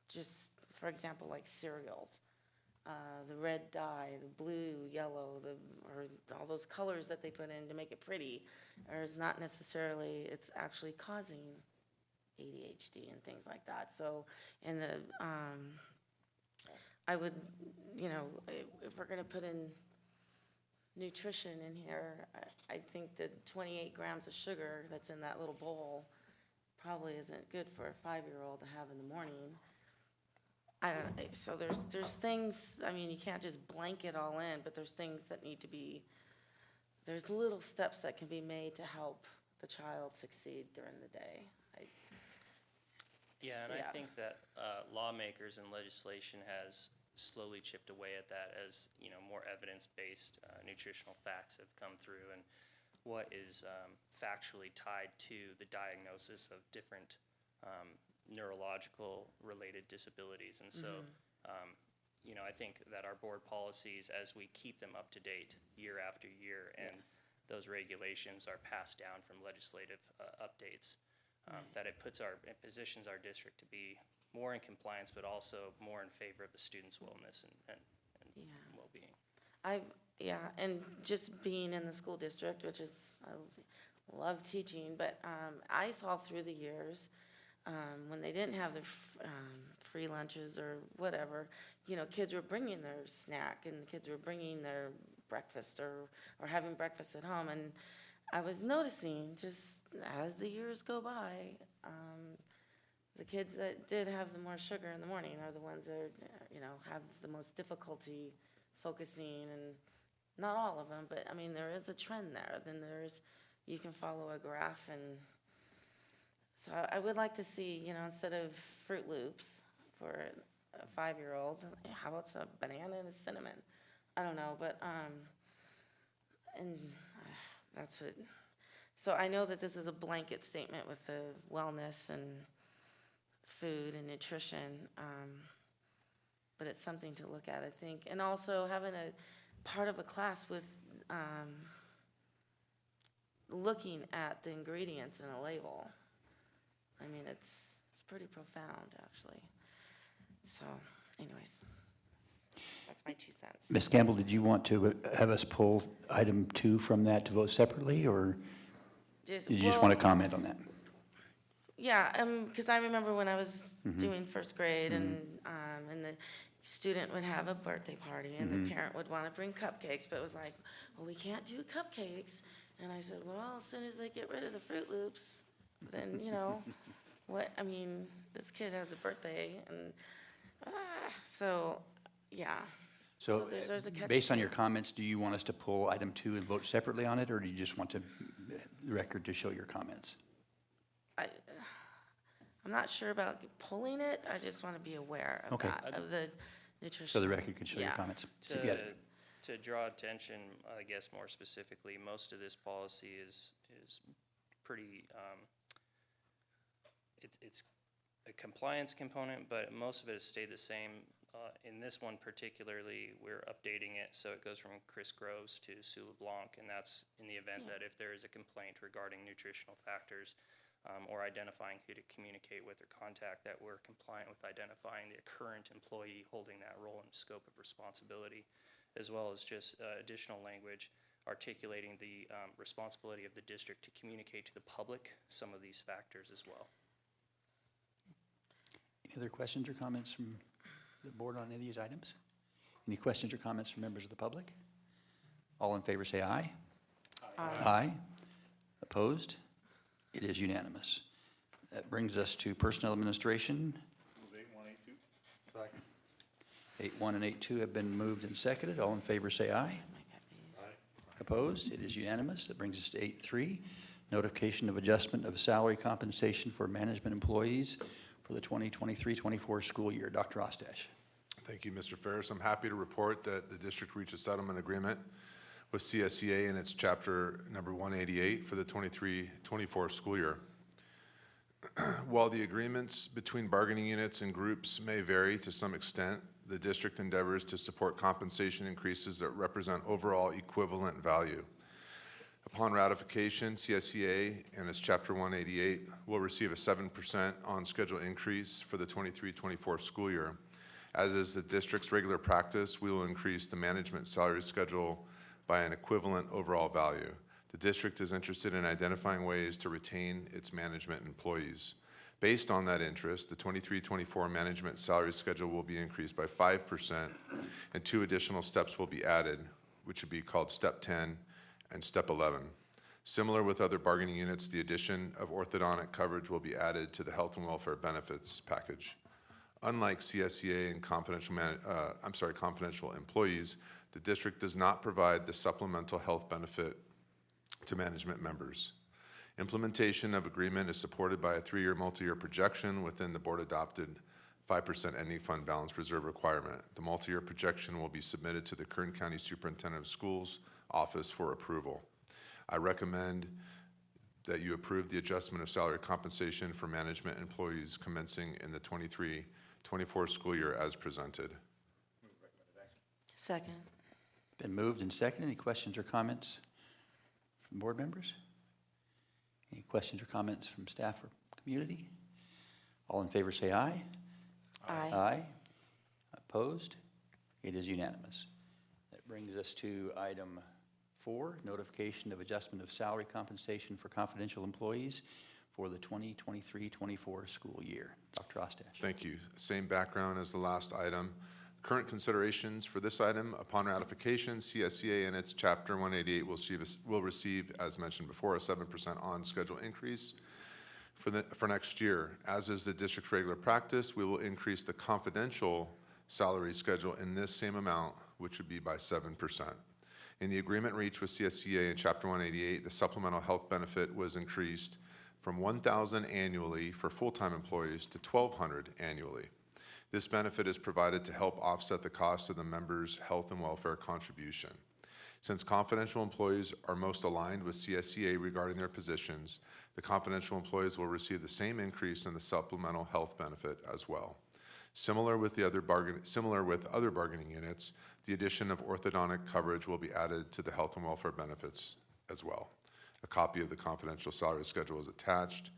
just, for example, like cereals, the red dye, the blue, yellow, or all those colors that they put in to make it pretty, is not necessarily, it's actually causing ADHD and things like that. So, in the, I would, you know, if we're gonna put in nutrition in here, I think the 28 grams of sugar that's in that little bowl probably isn't good for a 5-year-old to have in the morning. I don't know, so there's things, I mean, you can't just blanket all in, but there's things that need to be, there's little steps that can be made to help the child succeed during the day. Yeah, and I think that lawmakers and legislation has slowly chipped away at that as, you know, more evidence-based nutritional facts have come through, and what is factually tied to the diagnosis of different neurological related disabilities. And so, you know, I think that our board policies, as we keep them up to date year after year, and those regulations are passed down from legislative updates, that it positions our district to be more in compliance, but also more in favor of the students' wellness and well-being. And just being in the school district, which is, I love teaching, but I saw through the years, when they didn't have the free lunches or whatever, you know, kids were bringing their snack, and the kids were bringing their breakfast or having breakfast at home. And I was noticing, just as the years go by, the kids that did have the more sugar in the morning are the ones that, you know, have the most difficulty focusing, and not all of them, but I mean, there is a trend there. Then you can follow a graph, and so I would like to see, you know, instead of Fruit Loops for a 5-year-old, how about some banana and a cinnamon? I don't know, but, and that's what, so I know that this is a blanket statement with the wellness and food and nutrition, but it's something to look at, I think. And also having a part of a class with looking at the ingredients in a label. I mean, it's pretty profound, actually. So, anyways, that's my 2 cents. Ms. Campbell, did you want to have us pull item 2 from that to vote separately, or did you just want to comment on that? Yeah, because I remember when I was doing first grade, and and the student would have a birthday party, and the parent would want to bring cupcakes, but it was like, well, we can't do cupcakes. And I said, well, as soon as they get rid of the Fruit Loops, then, what, I mean, this kid has a birthday, and, so, yeah. So there's a catch based on too. your comments, do you want us to pull item 2 and vote separately on it, or do you just want the record to show your comments? I'm not sure about pulling it, I just want to be aware of Okay. that, of the nutrition. So the record can show your Yeah. comments To, together. to draw attention, I guess more specifically, most of this policy is pretty, it's a compliance component, but most of it has stayed the same. In this one particularly, we're updating it, so it goes from Chris Groves to Sue LeBlanc, and that's in the event that if there is a complaint regarding nutritional factors, or identifying who to communicate with or contact, that we're compliant with identifying the current employee holding that role and scope of responsibility, as well as just additional language articulating the responsibility of the district to communicate to the public some of these factors as well. Any other questions or comments from the board on any of these items? Any questions or comments from members of the public? All in favor say aye. Aye. Opposed? It is unanimous. That brings us to Personnel Administration. Move 8-1, 8-2. Second. 8-1 and 8-2 have been moved and seconded. All in favor say aye. Opposed? It is unanimous. That brings us to 8-3, notification of adjustment of salary compensation for management employees for the 2023-24 school year. Dr. Ostash. Thank you, Mr. Ferris. I'm happy to report that the district reached a settlement agreement with CSEA in its chapter number 188 for the 23-24 school year. While the agreements between bargaining units and groups may vary to some extent, the district endeavors to support compensation increases that represent overall equivalent value. Upon ratification, CSEA and its chapter 188 will receive a 7% on-schedule increase for the 23-24 school year. As is the district's regular practice, we will increase the management salary schedule by an equivalent overall value. The district is interested in identifying ways to retain its management employees. Based on that interest, the 23-24 management salary schedule will be increased by 5%, and 2 additional steps will be added, which would be called Step 10 and Step 11. Similar with other bargaining units, the addition of orthodontic coverage will be added to the health and welfare benefits package. Unlike CSEA and confidential employees, the district does not provide the supplemental health benefit to management members. Implementation of agreement is supported by a 3-year multi-year projection within the board-adopted 5% ending fund balance reserve requirement. The multi-year projection will be submitted to the Kern County Superintendent of Schools Office for approval. I recommend that you approve the adjustment of salary compensation for management employees commencing in the 23-24 school year as presented. Second. Been moved and seconded. Any questions or comments from board members? Any questions or comments from staff or community? All in favor say aye. Aye. Aye. Opposed? It is unanimous. That brings us to item 4, notification of adjustment of salary compensation for confidential employees for the 2023-24 school year. Dr. Ostash. Thank you. Same background as the last item. Current considerations for this item: upon ratification, CSEA and its Chapter 188 will receive, as mentioned before, a 7% on-schedule increase for next year. As is the district's regular practice, we will increase the confidential salary schedule in this same amount, which would be by 7%. In the agreement reached with CSEA in Chapter 188, the supplemental health benefit was increased from $1,000 annually for full-time employees to $1,200 annually. This benefit is provided to help offset the cost of the members' health and welfare contribution. Since confidential employees are most aligned with CSEA regarding their positions, the confidential employees will receive the same increase in the supplemental health benefit as well. Similar with other bargaining units, the addition of orthodontic coverage will be added to the health and welfare benefits as well. A copy of the confidential salary schedule is attached.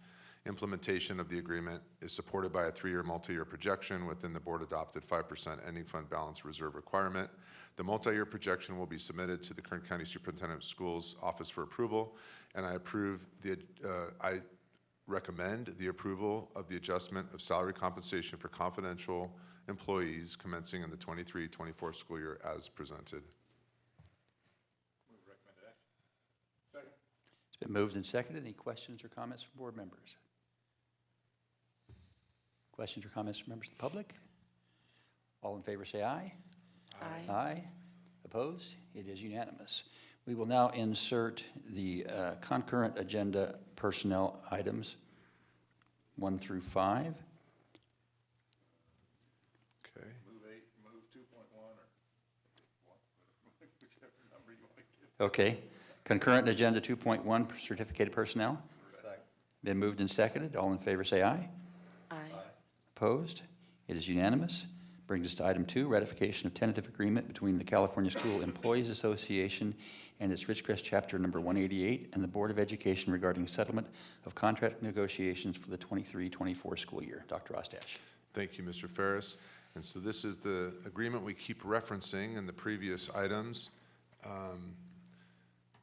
Implementation of the agreement is supported by a 3-year multi-year projection within the board-adopted 5% ending fund balance reserve requirement. The multi-year projection will be submitted to the Kern County Superintendent of Schools Office for approval, and I recommend the approval of the adjustment of salary compensation for confidential employees commencing in the 23-24 school year as presented. It's been moved and seconded. Any questions or comments from board members? Questions or comments from members of the public? All in favor say aye. Aye. Aye. Opposed? It is unanimous. We will now insert the concurrent agenda personnel items 1 through 5. Okay. Move 8, move 2.1, or whichever number you want to give. Okay. Concurrent agenda 2.1, certificated personnel. Second. Been moved and seconded. All in favor say aye. Aye. Opposed? It is unanimous. Brings us to item 2, ratification of tentative agreement between the California School Employees Association and its Ridgecrest Chapter Number 188 and the Board of Education regarding settlement of contract negotiations for the 23-24 school year. Dr. Ostash. Thank you, Mr. Ferris. And so this is the agreement we keep referencing in the previous items.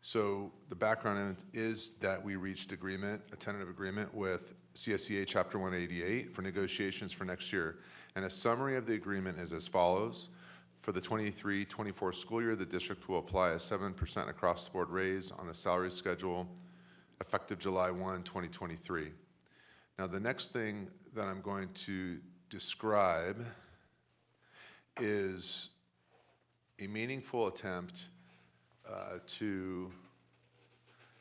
So the background in it is that we reached agreement, a tentative agreement with CSEA Chapter 188 for negotiations for next year. And a summary of the agreement is as follows. For the 23-24 school year, the district will apply a 7% across-the-board raise on the salary schedule effective July 1, 2023. Now, the next thing that I'm going to describe is a meaningful attempt to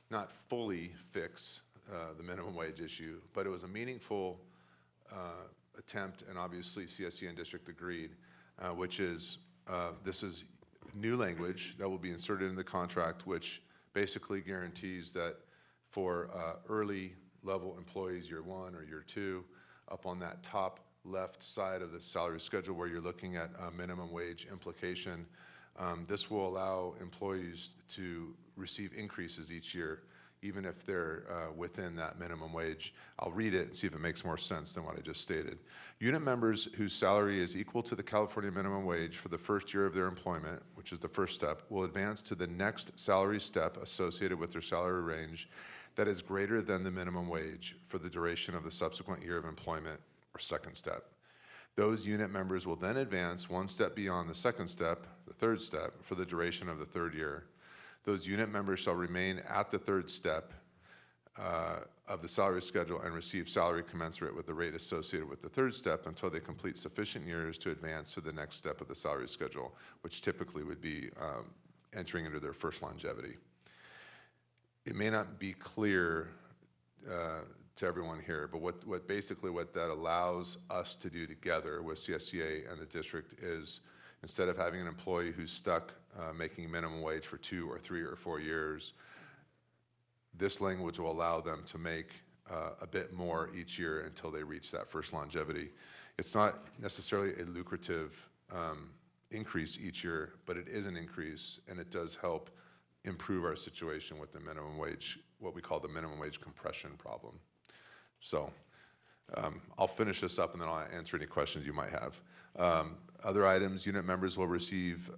not fully fix the minimum wage issue, but it was a meaningful attempt, and obviously CSE and district agreed, which is this is new language that will be inserted in the contract, which basically guarantees that for early level employees, year 1 or year 2, up on that top left side of the salary schedule where you're looking at minimum wage implication, this will allow employees to receive increases each year, even if they're within that minimum wage. I'll read it and see if it makes more sense than what I just stated. Unit members whose salary is equal to the California minimum wage for the first year of their employment, which is the first step, will advance to the next salary step associated with their salary range that is greater than the minimum wage for the duration of the subsequent year of employment, or second step. Those unit members will then advance one step beyond the second step, the third step, for the duration of the third year. Those unit members shall remain at the third step of the salary schedule and receive salary commensurate with the rate associated with the third step until they complete sufficient years to advance to the next step of the salary schedule, which typically would be entering into their first longevity. It may not be clear to everyone here, but what that allows us to do together with CSEA and the district is, instead of having an employee who's stuck making minimum wage for 2 or 3 or 4 years, this language will allow them to make a bit more each year until they reach that first longevity. It's not necessarily a lucrative increase each year, but it is an increase, and it does help improve our situation with the minimum wage, what we call the minimum wage compression problem. So I'll finish this up and then I'll answer any questions you might have. Other items, unit members will receive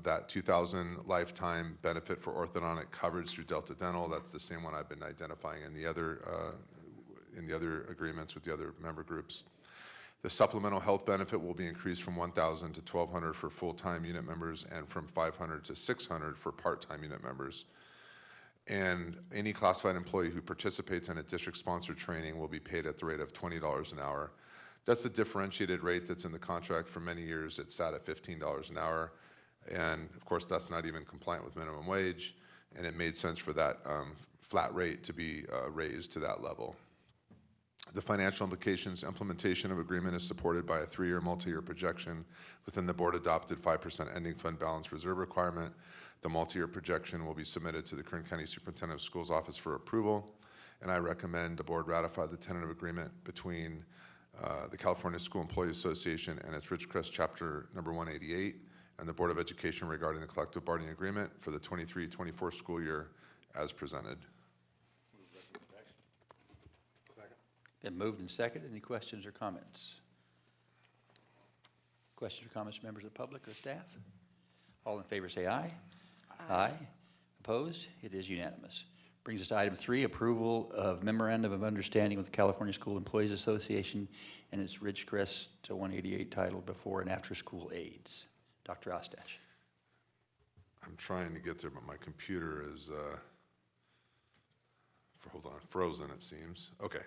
that $2,000 lifetime benefit for orthodontic coverage through Delta Dental. That's the same one I've been identifying in the other agreements with the other member groups. The supplemental health benefit will be increased from $1,000 to $1,200 for full-time unit members and from $500 to $600 for part-time unit members. And any classified employee who participates in a district-sponsored training will be paid at the rate of $20 an hour. That's the differentiated rate that's in the contract. For many years, it's sat at $15 an hour. And of course, that's not even compliant with minimum wage. And it made sense for that flat rate to be raised to that level. The financial implications implementation of agreement is supported by a 3-year multi-year projection within the board-adopted 5% ending fund balance reserve requirement. The multi-year projection will be submitted to the Kern County Superintendent of Schools Office for approval, and I recommend the board ratify the tentative agreement between the California School Employees Association and its Ridgecrest Chapter Number 188 and the Board of Education regarding the collective bargaining agreement for the 23-24 school year as presented. Been moved and seconded. Any questions or comments? Questions or comments from members of the public or staff? All in favor say aye. Aye. Opposed? It is unanimous. Brings us to item 3, approval of memorandum of understanding with the California School Employees Association and its Ridgecrest 188 titled Before and After School Aids. Dr. Ostash. I'm trying to get there, but my computer is, hold on, frozen it seems. Okay.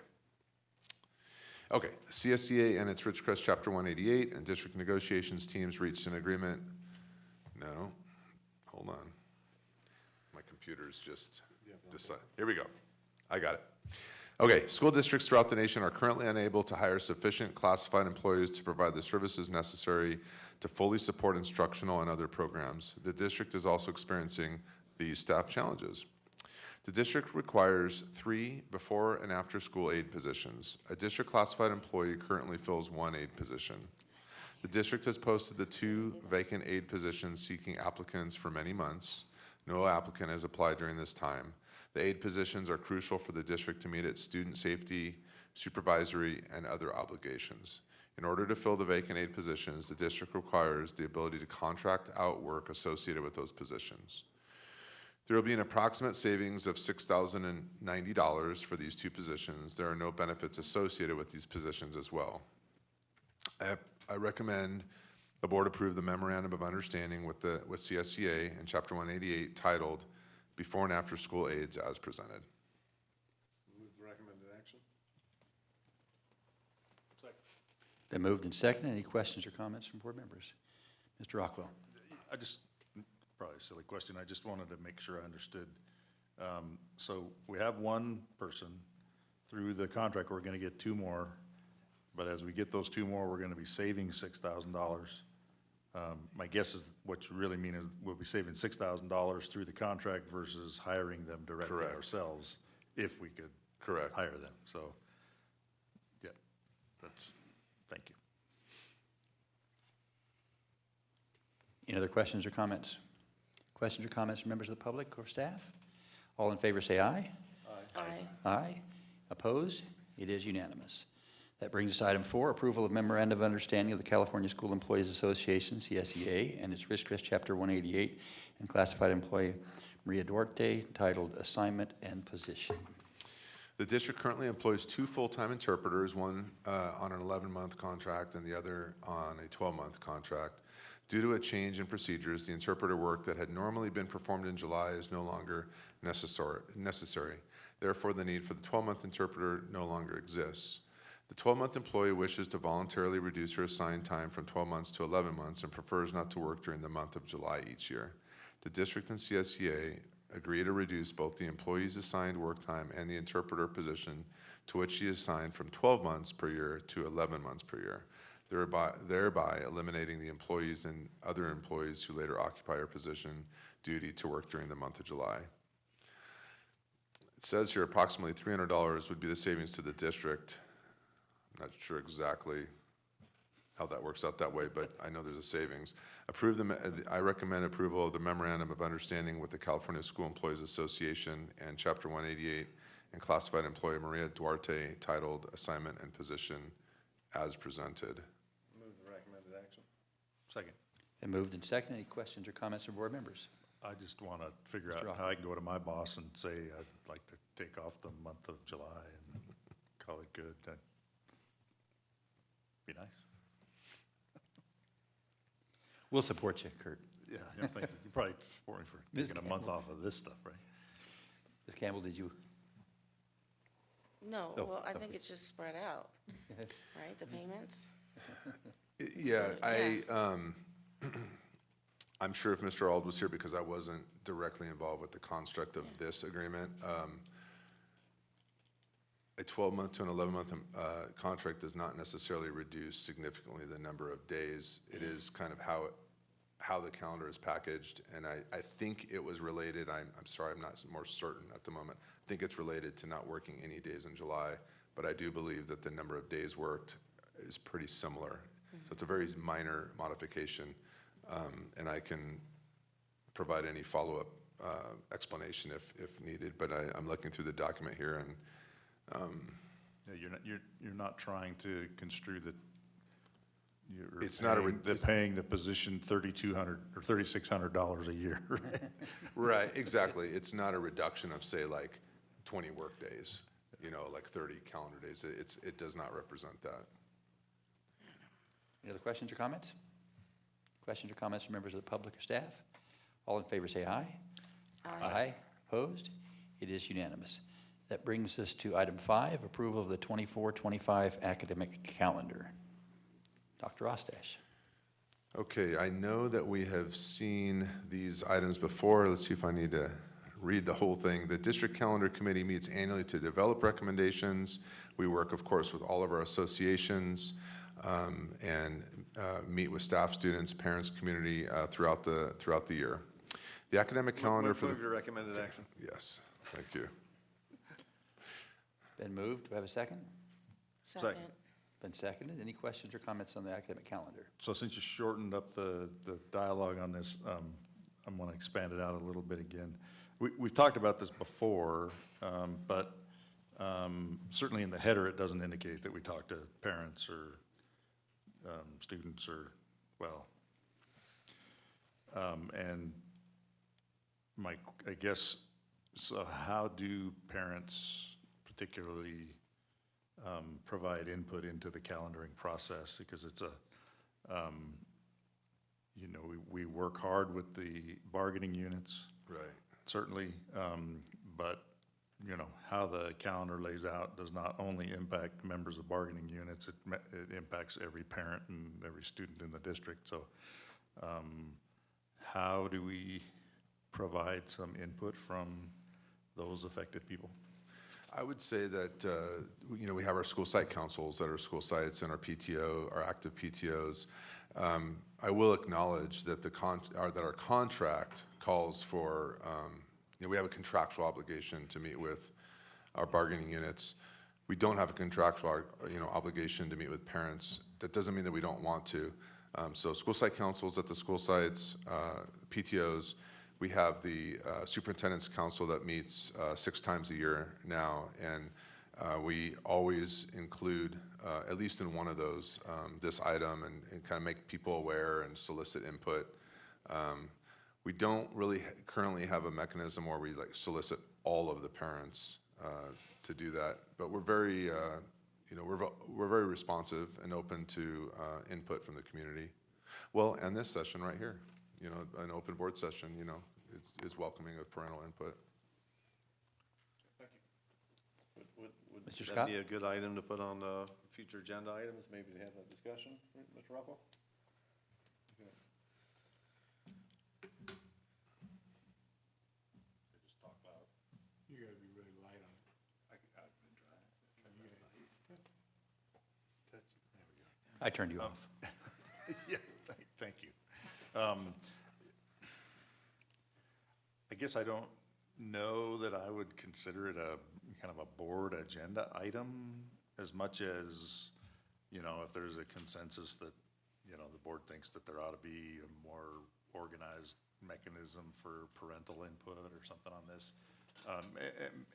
Okay, CSEA and its Ridgecrest Chapter 188 and district negotiations teams reached an agreement. No, hold on. My computer's just decided. Here we go. I got it. Okay, school districts throughout the nation are currently unable to hire sufficient classified employees to provide the services necessary to fully support instructional and other programs. The district is also experiencing these staff challenges. The district requires 3 before and after school aid positions. A district classified employee currently fills 1 aid position. The district has posted the 2 vacant aid positions seeking applicants for many months. No applicant has applied during this time. The aid positions are crucial for the district to meet its student safety, supervisory, and other obligations. In order to fill the vacant aid positions, the district requires the ability to contract out work associated with those positions. There will be an approximate savings of $6,090 for these 2 positions. There are no benefits associated with these positions as well. I recommend the board approve the memorandum of understanding with CSEA and Chapter 188 titled Before and After School Aids as presented. Move the recommended action. Second. Been moved and seconded. Any questions or comments from board members? Mr. Rockwell. Probably a silly question. I just wanted to make sure I understood. So we have 1 person through the contract. We're going to get 2 more. But as we get those 2 more, we're going to be saving $6,000. My guess is what you really mean is we'll be saving $6,000 through the contract versus hiring them directly Correct. ourselves if we could Correct. hire them. So, yeah, thank you. Any other questions or comments? Questions or comments from members of the public or staff? All in favor say aye. Aye. Aye. Opposed? It is unanimous. That brings us to item 4, approval of memorandum of understanding of the California School Employees Association, CSEA, and its Ridgecrest Chapter 188 and classified employee Maria Duarte titled Assignment and Position. The district currently employs 2 full-time interpreters, one on an 11-month contract and the other on a 12-month contract. Due to a change in procedures, the interpreter work that had normally been performed in July is no longer necessary. Therefore, the need for the 12-month interpreter no longer exists. The 12-month employee wishes to voluntarily reduce her assigned time from 12 months to 11 months and prefers not to work during the month of July each year. The district and CSEA agree to reduce both the employee's assigned work time and the interpreter position to which she is assigned from 12 months per year to 11 months per year, thereby eliminating the employees and other employees who later occupy her position duty to work during the month of July. It says here approximately $300 would be the savings to the district. I'm not sure exactly how that works out that way, but I know there's a savings. I recommend approval of the memorandum of understanding with the California School Employees Association and Chapter 188 and classified employee Maria Duarte titled Assignment and Position as presented. Move the recommended action. Second. Been moved and seconded. Any questions or comments from board members? I just want to figure Mr. out Rockwell. how I can go to my boss and say I'd like to take off the month of July and call it good. That'd be nice. We'll support you, Kurt. Yeah, thank you. You probably support me for Ms. taking a month Campbell. off of this stuff, right? Ms. Campbell, did you? No, Oh, well, I okay. think it's just spread out, right, the payments? Yeah, So, I'm sure if Mr. Ald was here, because I wasn't directly involved with the construct of this agreement, a 12-month to an 11-month contract does not necessarily reduce significantly the number of days. It is kind of how the calendar is packaged, and I think it was related, I'm sorry, I'm not more certain at the moment. I think it's related to not working any days in July, but I do believe that the number of days worked is pretty similar. So it's a very minor modification, and I can provide any follow-up explanation if needed, but I'm looking through the document here, and Yeah, you're not trying to construe It's not a they're paying the position $3,200 or $3,600 a year. Right, exactly. It's not a reduction of, say, like 20 work days, like 30 calendar days. It does not represent that. Any other questions or comments? Questions or comments from members of the public or staff? All in favor say aye. Aye. Opposed? It is unanimous. That brings us to item 5, approval of the 24-25 academic calendar. Dr. Ostash. Okay, I know that we have seen these items before. Let's see if I need to read the whole thing. The District Calendar Committee meets annually to develop recommendations. We work, of course, with all of our associations and meet with staff, students, parents, community throughout the year. The academic calendar for the... Move your recommended action. Yes, thank you. Been moved. Do I have a second? Second. Been seconded. Any questions or comments on the academic calendar? So since you shortened up the dialogue on this, I'm going to expand it out a little bit again. We've talked about this before, but certainly in the header, it doesn't indicate that we talk to parents or students or, well, and I guess, so how do parents particularly provide input into the calendaring process? Because it's we work hard with the bargaining units, Right. certainly, but, how the calendar lays out does not only impact members of bargaining units, it impacts every parent and every student in the district. So how do we provide some input from those affected people? I would say that, we have our school site councils at our school sites and our PTO, our active PTOs. I will acknowledge that that our contract calls for, we have a contractual obligation to meet with our bargaining units. We don't have a contractual, obligation to meet with parents. That doesn't mean that we don't want to. So school site councils at the school sites, PTOs, we have the Superintendent's Council that meets 6 times a year now, and we always include, at least in one of those, this item and kind of make people aware and solicit input. We don't really currently have a mechanism where we solicit all of the parents to do that, but we're very, we're very responsive and open to input from the community. Well, and this session right here. An open board session, is welcoming of parental input. Thank you. Would Mr. that Scott? be a good item to put on future agenda items, maybe to have that discussion, Mr. Rockwell? Okay. Just talk loud. You gotta be really light on it. I've been trying. I turned you off. Yeah, thank you. I guess I don't know that I would consider it a kind of a board agenda item as much as, if there's a consensus that, the board thinks that there ought to be a more organized mechanism for parental input or something on this.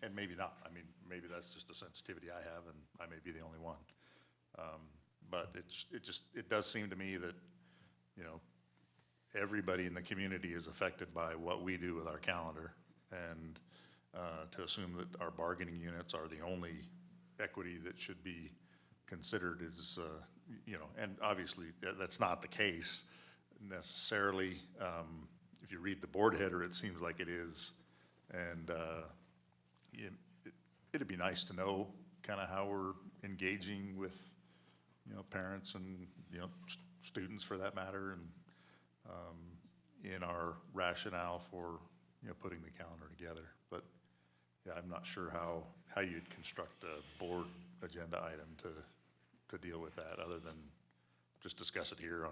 And maybe not. I mean, maybe that's just a sensitivity I have and I may be the only one. But it does seem to me that, everybody in the community is affected by what we do with our calendar. And to assume that our bargaining units are the only equity that should be considered is, and obviously that's not the case necessarily. If you read the board header, it seems like it is. And it'd be nice to know kind of how we're engaging with, parents and, students for that matter, and in our rationale for, putting the calendar together. But yeah, I'm not sure how you'd construct a board agenda item to deal with that, other than just discuss it here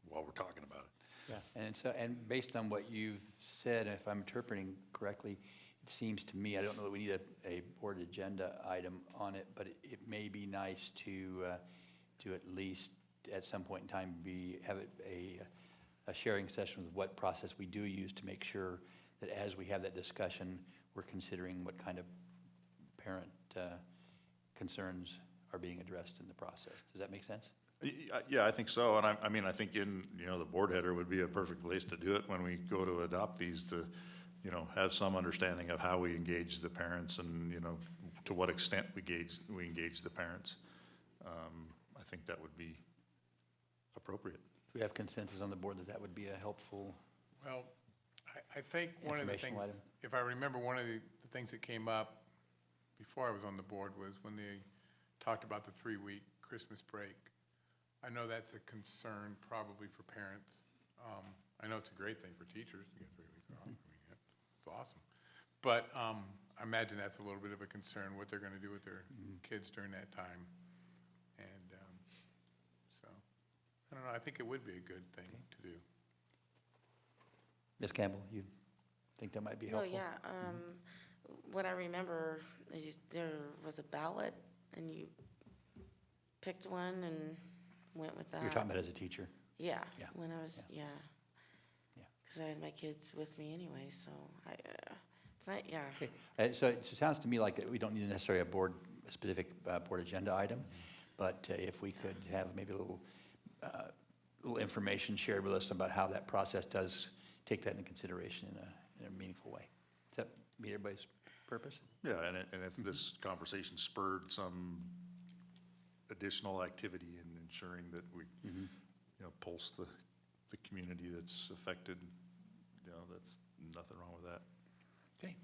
while we're talking about it. Yeah, and based on what you've said, if I'm interpreting correctly, it seems to me, I don't know that we need a board agenda item on it, but it may be nice to at least at some point in time have it a sharing session with what process we do use to make sure that as we have that discussion, we're considering what kind of parent concerns are being addressed in the process. Does that make sense? Yeah, I think so, and I mean, I think the board header would be a perfect place to do it when we go to adopt these, to, have some understanding of how we engage the parents and, to what extent we engage the parents. I think that would be appropriate. Do we have consensus on the board that that would be a helpful? Well, I think one of the things, Informational item. if I remember, one of the things that came up before I was on the board was when they talked about the 3-week Christmas break. I know that's a concern probably for parents. I know it's a great thing for teachers to get 3 weeks off. I mean, it's awesome. But I imagine that's a little bit of a concern, what they're going to do with their kids during that time. And so, I don't know, I think it would be a good thing to do. Ms. Campbell, you think that might be Oh, helpful? yeah. What I remember is there was a ballot, and you picked one and went with that. You're talking about as a teacher? Yeah, Yeah. when I was, Yeah. yeah. Yeah. Because I had my kids with me anyway, so it's not, yeah. Okay, so it sounds to me like we don't need necessarily a specific board agenda item, but if we could have maybe a little information shared with us about how that process does take that into consideration in a meaningful way. Does that meet everybody's purpose? Yeah, and if this conversation spurred some additional activity in ensuring that we, pulse the community that's affected, that's nothing wrong with that. Okay.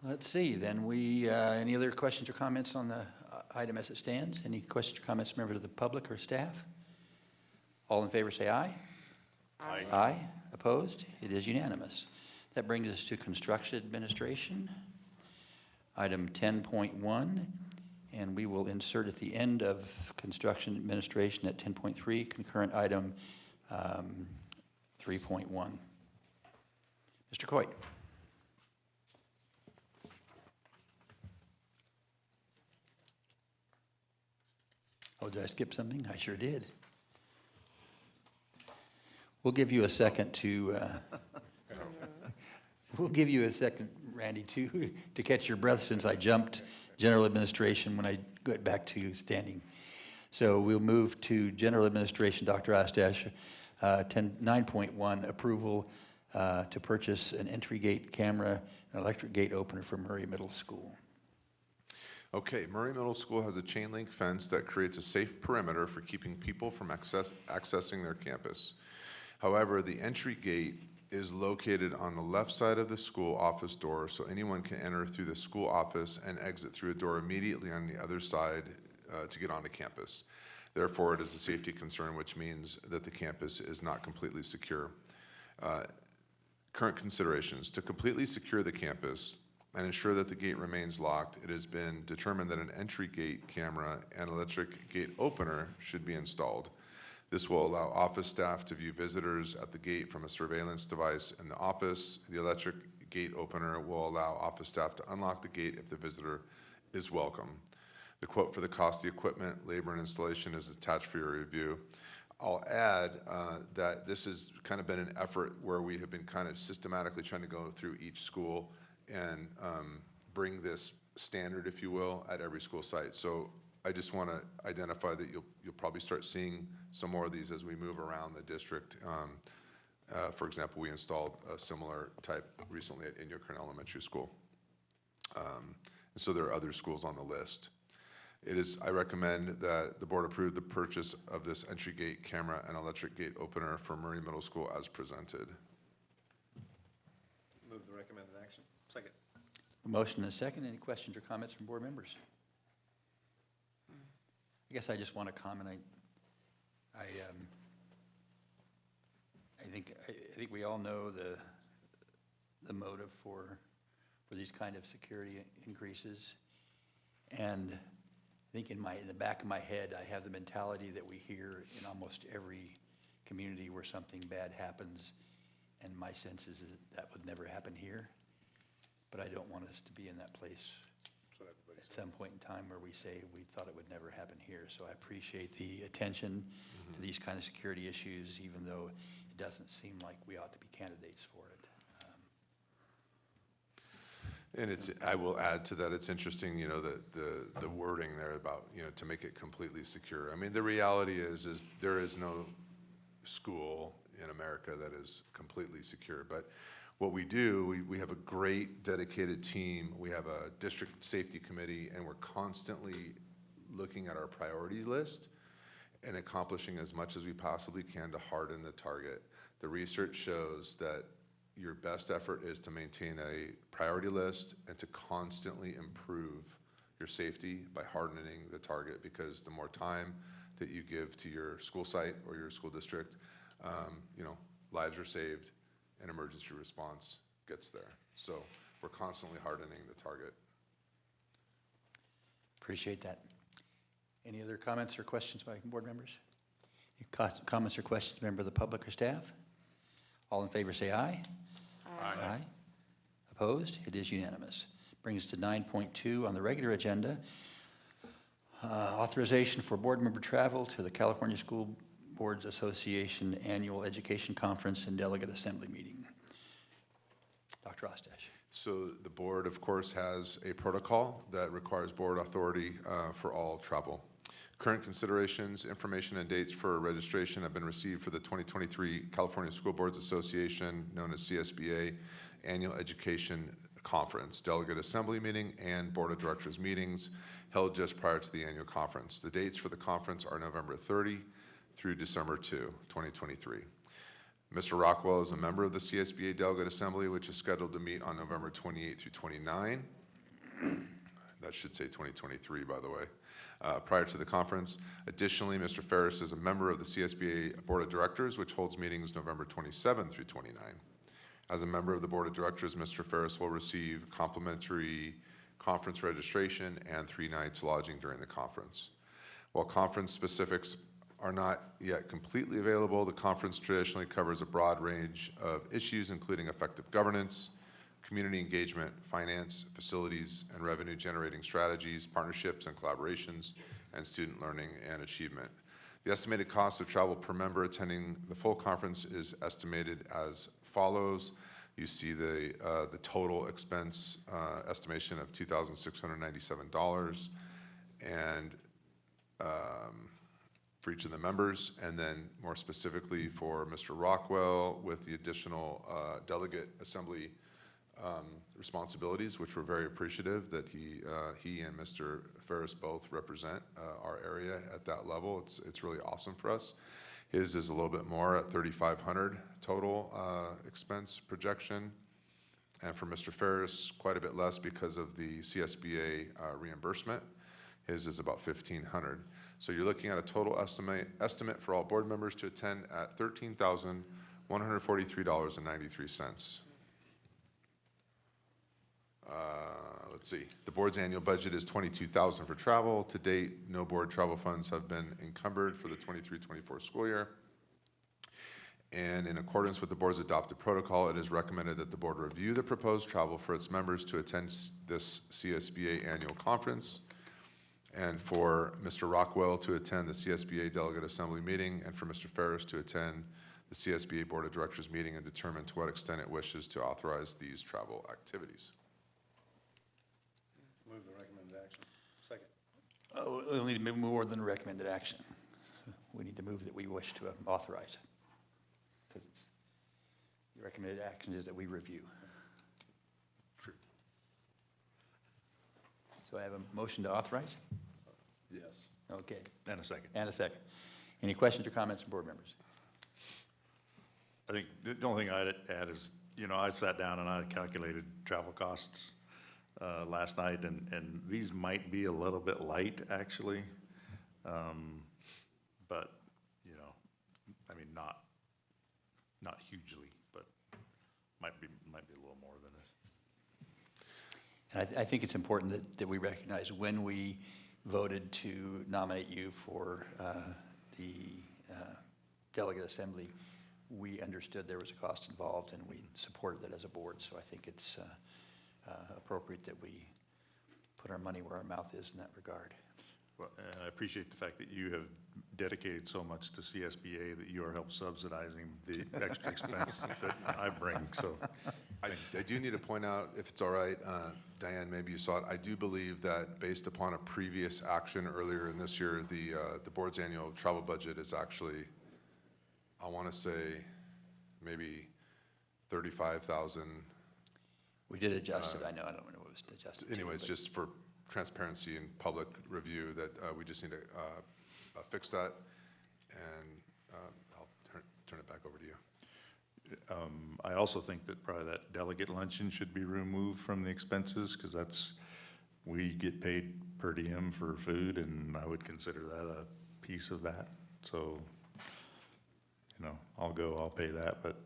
Let's see, then any other questions or comments on the item as it stands? Any questions or comments, members of the public or staff? All in favor say aye. Aye. Aye. Opposed? It is unanimous. That brings us to construction administration. Item 10.1, and we will insert at the end of construction administration at 10.3, concurrent item 3.1. Mr. Coit. Oh, did I skip something? I sure did. We'll give you a second to, Randy, to catch your breath since I jumped general administration when I got back to standing. So we'll move to general administration, Dr. Ostash, 9.1, approval to purchase an entry gate camera, an electric gate opener for Murray Middle School. Okay, Murray Middle School has a chain link fence that creates a safe perimeter for keeping people from accessing their campus. However, the entry gate is located on the left side of the school office door, so anyone can enter through the school office and exit through a door immediately on the other side to get onto campus. Therefore, it is a safety concern, which means that the campus is not completely secure. Current considerations: to completely secure the campus and ensure that the gate remains locked, it has been determined that an entry gate camera and electric gate opener should be installed. This will allow office staff to view visitors at the gate from a surveillance device in the office. The electric gate opener will allow office staff to unlock the gate if the visitor is welcome. The quote for the cost of the equipment, labor, and installation is attached for your review. I'll add that this has kind of been an effort where we have been kind of systematically trying to go through each school and bring this standard, if you will, at every school site. So I just want to identify that you'll probably start seeing some more of these as we move around the district. For example, we installed a similar type recently at Inyokern Elementary School. So there are other schools on the list. I recommend that the board approve the purchase of this entry gate camera and electric gate opener for Murray Middle School as presented. Move the recommended action. Second. A motion and a second. Any questions or comments from board members? I guess I just want to comment. I think we all know the motive for these kind of security increases, and I think in the back of my head I have the mentality that we hear in almost every community where something bad happens, and my sense is that would never happen here. But I don't want us to be in that place at some point in time where we say we thought it would never happen here. So I appreciate the attention to these kind of security issues, even though it doesn't seem like we ought to be candidates for it. And I will add to that, it's interesting, you know, the wording there about, you know, to make it completely secure. I mean, the reality is there is no school in America that is completely secure. But what we do, we have a great dedicated team. We have a district safety committee, and we're constantly looking at our priority list and accomplishing as much as we possibly can to harden the target. The research shows that your best effort is to maintain a priority list and to constantly improve your safety by hardening the target, because the more time that you give to your school site or your school district, you know, lives are saved and emergency response gets there. So we're constantly hardening the target. Appreciate that. Any other comments or questions by board members? Any comments or questions, member of the public or staff? All in favor say aye. Aye. Opposed? It is unanimous. Brings us to 9.2 on the regular agenda. Authorization for board member travel to the California School Boards Association Annual Education Conference and Delegate Assembly Meeting. Dr. Ostash. So the board, of course, has a protocol that requires board authority for all travel. Current considerations, information, and dates for registration have been received for the 2023 California School Boards Association, known as CSBA, Annual Education Conference, Delegate Assembly Meeting, and Board of Directors meetings held just prior to the annual conference. The dates for the conference are November 30 through December 2, 2023. Mr. Rockwell is a member of the CSBA Delegate Assembly, which is scheduled to meet on November 28 through 29. That should say 2023, by the way, prior to the conference. Additionally, Mr. Ferris is a member of the CSBA Board of Directors, which holds meetings November 27 through 29. As a member of the Board of Directors, Mr. Ferris will receive complimentary conference registration and 3 nights lodging during the conference. While conference specifics are not yet completely available, the conference traditionally covers a broad range of issues, including effective governance, community engagement, finance, facilities, and revenue-generating strategies, partnerships and collaborations, and student learning and achievement. The estimated cost of travel per member attending the full conference is estimated as follows. You see the total expense estimation of $2,697, and for each of the members, and then more specifically for Mr. Rockwell with the additional delegate assembly responsibilities, which we're very appreciative that he and Mr. Ferris both represent our area at that level. It's really awesome for us. His is a little bit more at $3,500 total expense projection, and for Mr. Ferris, quite a bit less because of the CSBA reimbursement. His is about $1,500. So you're looking at a total estimate for all board members to attend at $13,143.93. Let's see, the board's annual budget is $22,000 for travel. To date, no board travel funds have been encumbered for the 23-24 school year. And in accordance with the board's adopted protocol, it is recommended that the board review the proposed travel for its members to attend this CSBA annual conference, and for Mr. Rockwell to attend the CSBA Delegate Assembly meeting, and for Mr. Ferris to attend the CSBA Board of Directors meeting, and determine to what extent it wishes to authorize these travel activities. Move the recommended action. Second. Oh, we'll need to move more than recommended action. We need to move that we wish to authorize, because it's, the recommended action is that we review. True. So I have a motion to authorize? Yes. Okay, And a second. and a second. Any questions or comments from board members? I think the only thing I'd add is, you know, I sat down and I calculated travel costs last night, and these might be a little bit light, actually. But, you know, I mean, not hugely, but might be a little more than this. And I think it's important that we recognize when we voted to nominate you for the delegate assembly, we understood there was a cost involved, and we supported that as a board. So I think it's appropriate that we put our money where our mouth is in that regard. Well, and I appreciate the fact that you have dedicated so much to CSBA that you are help subsidizing the extra expense that I bring, so I do need to point out, if it's all right, Diane, maybe you saw it, I do believe that based upon a previous action earlier in this year, the board's annual travel budget is actually, I want to say, maybe 35,000. We did adjust it, I know, I don't know what it was adjusted to. Anyways, but- just for transparency and public review, that we just need to fix that, and I'll turn it back over to you. I also think that probably that delegate luncheon should be removed from the expenses, because we get paid per diem for food, and I would consider that a piece of that. So, I'll pay that, but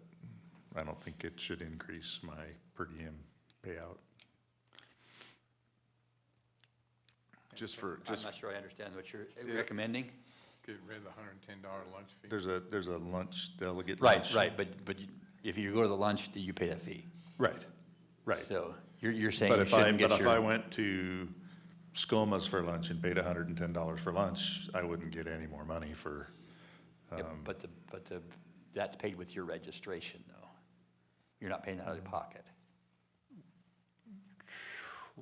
I don't think it should increase my per diem payout. I'm not sure I understand what you're recommending. Get rid of the $110 lunch fee. There's a lunch, delegate Right, lunch. right, but if you go to the lunch, you pay that fee. Right. So you're saying But you if I, shouldn't get but if I your, went to SCOMA's for lunch and paid $110 for lunch, I wouldn't get any more money for, yeah, but that's paid with your registration, though. You're not paying that out of pocket.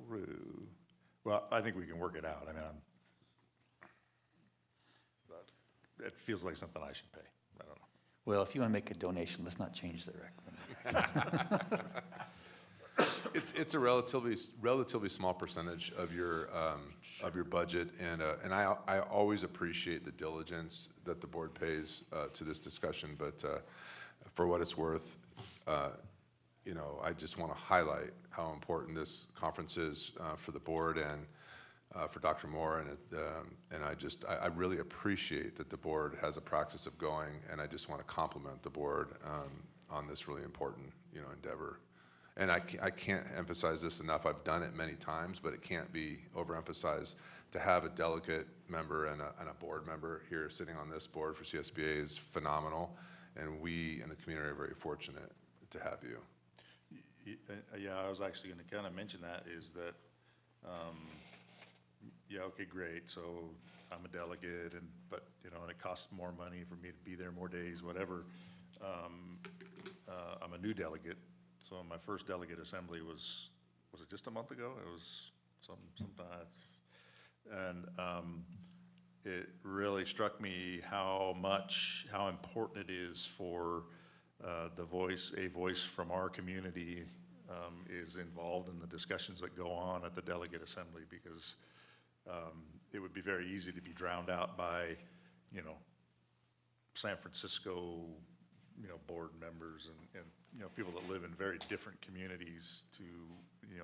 True. Well, I think we can work it out. I mean, it feels like something I should pay. I don't know. Well, if you want to make a donation, let's not change the recommendation. It's a relatively small percentage of your budget, and I always appreciate the diligence that the board pays to this discussion. But for what it's worth, I just want to highlight how important this conference is for the board and for Dr. Moore, and I really appreciate that the board has a practice of going, and I just want to compliment the board on this really important endeavor. And I can't emphasize this enough. I've done it many times, but it can't be overemphasized. To have a delegate member and a board member here sitting on this board for CSBA is phenomenal, and we in the community are very fortunate to have you. Yeah, I was actually going to kind of mention that, is that, yeah, okay, great, so I'm a delegate, but, and it costs more money for me to be there more days, whatever. I'm a new delegate, so my first delegate assembly was it just a month ago? It was sometime. And it really struck me how important it is for a voice from our community is involved in the discussions that go on at the delegate assembly, because it would be very easy to be drowned out by, San Francisco, board members and people that live in very different communities to,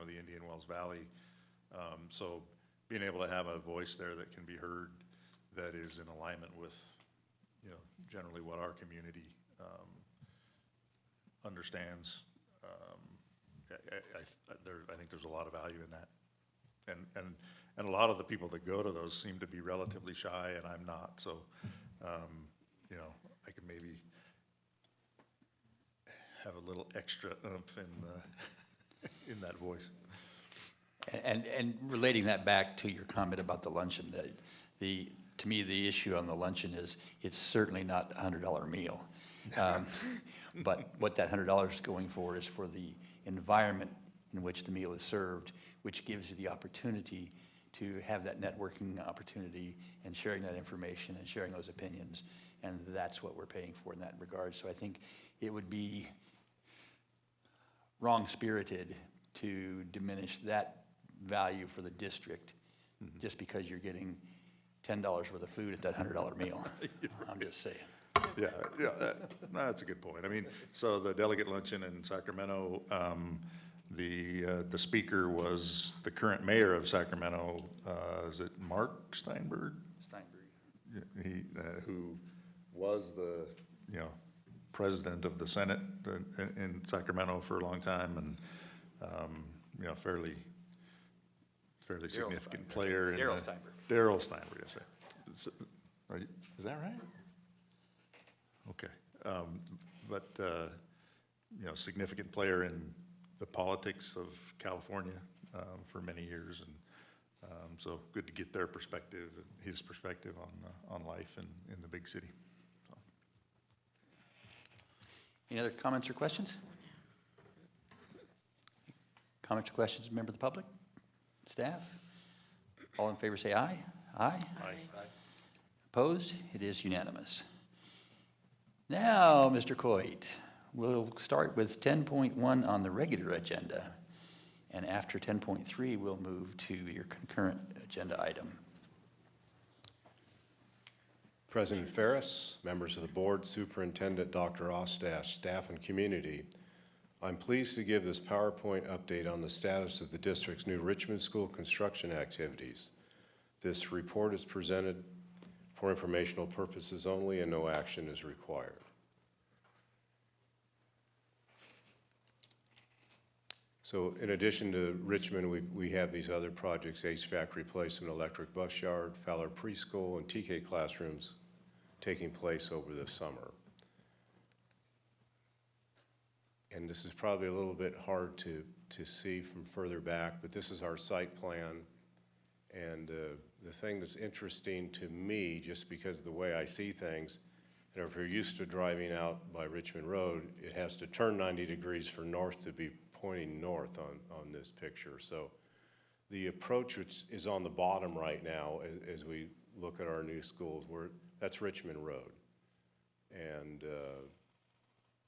the Indian Wells Valley. So being able to have a voice there that can be heard, that is in alignment with, generally what our community understands. I think there's a lot of value in that. And a lot of the people that go to those seem to be relatively shy, and I'm not. So, I could maybe have a little extra oomph in that voice. And relating that back to your comment about the luncheon, to me, the issue on the luncheon is it's certainly not a $100 meal. But what that $100 is going for is for the environment in which the meal is served, which gives you the opportunity to have that networking opportunity and sharing that information and sharing those opinions. And that's what we're paying for in that regard. So I think it would be wrong-spirited to diminish that value for the district just because you're getting $10 worth of food at that $100 meal. I'm just saying. Yeah, that's a good point. I mean, so the delegate luncheon in Sacramento, the speaker was the current mayor of Sacramento. Is it Mark Steinberg? He who was the president of the Senate in Sacramento for a long time, and fairly significant player. Darrell Steinberg, yes, right. Is that right? Okay, but significant player in the politics of California for many years, and so good to get their perspective, his perspective on life in the big city. So. Any other comments or questions? Comments or questions, member of the public? Staff? All in favor say aye. Aye. Opposed? It is unanimous. Now, Mr. Coit, we'll start with 10.1 on the regular agenda. And after 10.3, we'll move to your concurrent agenda item. President Ferris, members of the board, Superintendent Dr. Ostash, staff and community, I'm pleased to give this PowerPoint update on the status of the district's new Richmond School construction activities. This report is presented for informational purposes only and no action is required. So in addition to Richmond, we have these other projects: HVAC replacement, electric bus yard, Fowler preschool, and TK classrooms taking place over the summer. And this is probably a little bit hard to see from further back, but this is our site plan. And the thing that's interesting to me, just because of the way I see things, you know, if you're used to driving out by Richmond Road, it has to turn 90 degrees for north to be pointing north on this picture. So the approach which is on the bottom right now as we look at our new schools, that's Richmond Road. And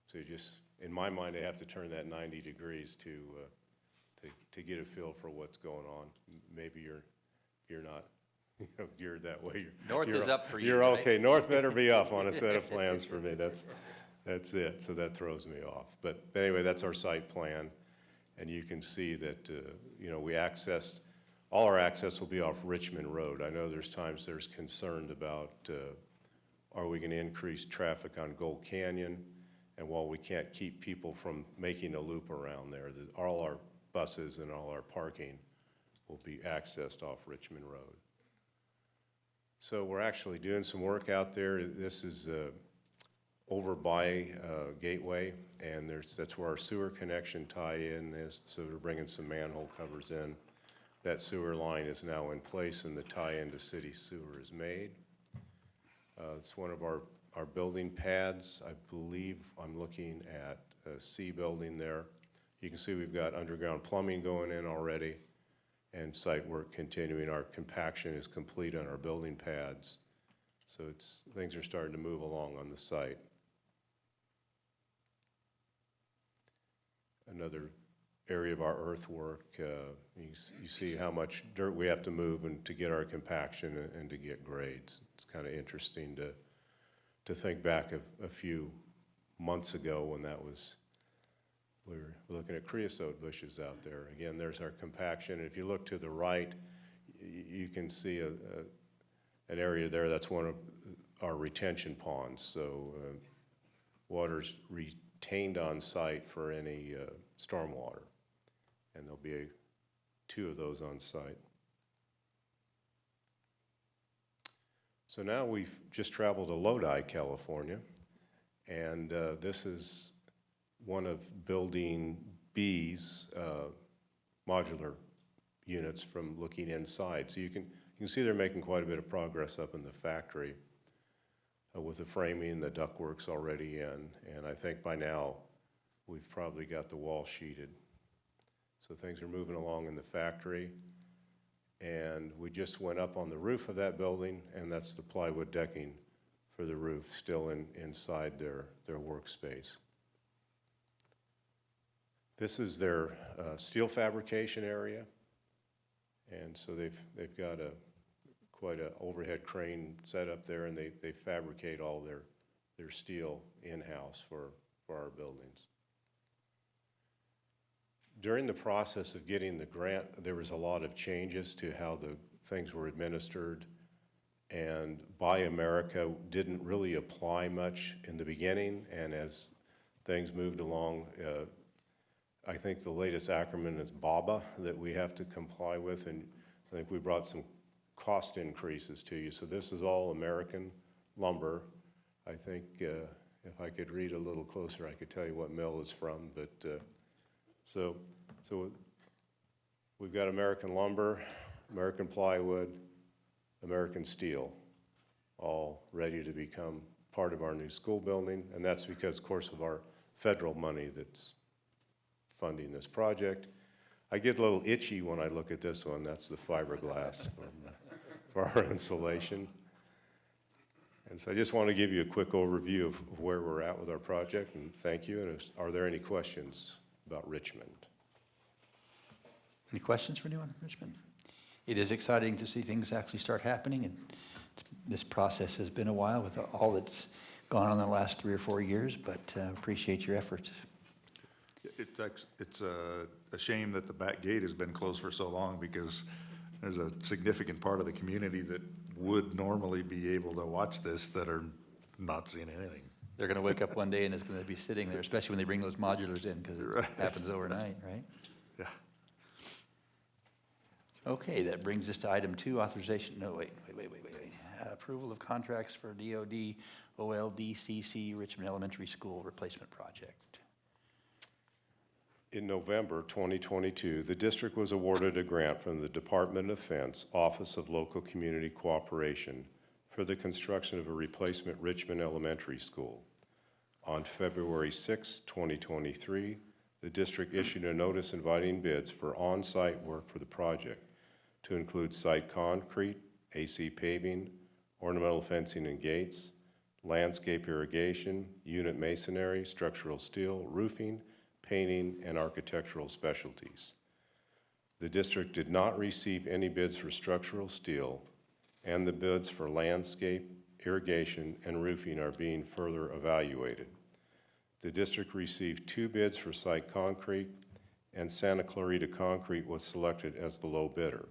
so you just, in my mind, they have to turn that 90 degrees to get a feel for what's going on. Maybe you're not geared that way. North is up for you, You're right? okay. North better be up on a set of plans for me. That's it. So that throws me off. But anyway, that's our site plan. And you can see that, you know, all our access will be off Richmond Road. I know there's times there's concern about, are we going to increase traffic on Gold Canyon? And while we can't keep people from making a loop around there, all our buses and all our parking will be accessed off Richmond Road. So we're actually doing some work out there. This is over by Gateway, and that's where our sewer connection tie-in is, so we're bringing some manhole covers in. That sewer line is now in place, and the tie-in to city sewer is made. It's one of our building pads. I believe I'm looking at a C building there. You can see we've got underground plumbing going in already, and site work continuing. Our compaction is complete on our building pads. So things are starting to move along on the site. Another area of our earthwork, you see how much dirt we have to move and to get our compaction and to get grades. It's kind of interesting to think back a few months ago when we were looking at creosote bushes out there. Again, there's our compaction. And if you look to the right, you can see an area there that's one of our retention ponds. So water's retained on site for any stormwater. And there'll be two of those on site. So now we've just traveled to Lodi, California, and this is one of Building B's modular units from looking inside. So you can see they're making quite a bit of progress up in the factory with the framing, the ductwork's already in, and I think by now we've probably got the wall sheeted. So things are moving along in the factory. And we just went up on the roof of that building, and that's the plywood decking for the roof, still inside their workspace. This is their steel fabrication area, and so they've got quite an overhead crane set up there, and they fabricate all their steel in-house for our buildings. During the process of getting the grant, there was a lot of changes to how the things were administered, and Buy America didn't really apply much in the beginning, and as things moved along, I think the latest acronym is BABA that we have to comply with, and I think we brought some cost increases to you. So this is all American lumber. I think if I could read a little closer, I could tell you what mill is from, but so we've got American lumber, American plywood, American steel, all ready to become part of our new school building, and that's because, of course, of our federal money that's funding this project. I get a little itchy when I look at this one. That's the fiberglass for our insulation. And so I just want to give you a quick overview of where we're at with our project, and thank you. And are there any questions about Richmond? Any questions for anyone, Richmond? It is exciting to see things actually start happening, and this process has been a while with all that's gone on in the last 3 or 4 years, but appreciate your efforts. It's a shame that the back gate has been closed for so long, because there's a significant part of the community that would normally be able to watch this that are not seeing anything. They're going to wake up one day and it's going to be sitting there, especially when they bring those modulars in, because it Right. happens overnight, right? Yeah. Okay, that brings us to item 2, authorization, no, wait. Approval of contracts for DOD OLDCC Richmond Elementary School Replacement Project. In November 2022, the district was awarded a grant from the Department of Defense Office of Local Community Cooperation for the construction of a replacement Richmond Elementary School. On February 6, 2023, the district issued a notice inviting bids for on-site work for the project to include site concrete, AC paving, ornamental fencing and gates, landscape irrigation, unit masonry, structural steel, roofing, painting, and architectural specialties. The district did not receive any bids for structural steel, and the bids for landscape, irrigation, and roofing are being further evaluated. The district received 2 bids for site concrete, and Santa Clarita Concrete was selected as the low bidder.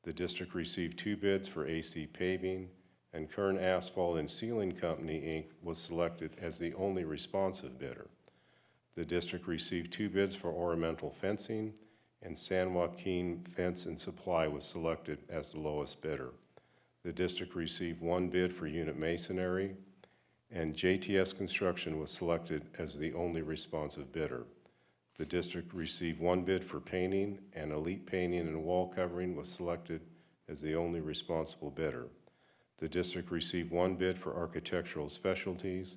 The district received 2 bids for AC paving, and Kern Asphalt and Sealing Company, Inc. was selected as the only responsive bidder. The district received 2 bids for ornamental fencing, and San Joaquin Fence and Supply was selected as the lowest bidder. The district received 1 bid for unit masonry, and JTS Construction was selected as the only responsive bidder. The district received 1 bid for painting, and Elite Painting and Wall Covering was selected as the only responsible bidder. The district received 1 bid for architectural specialties,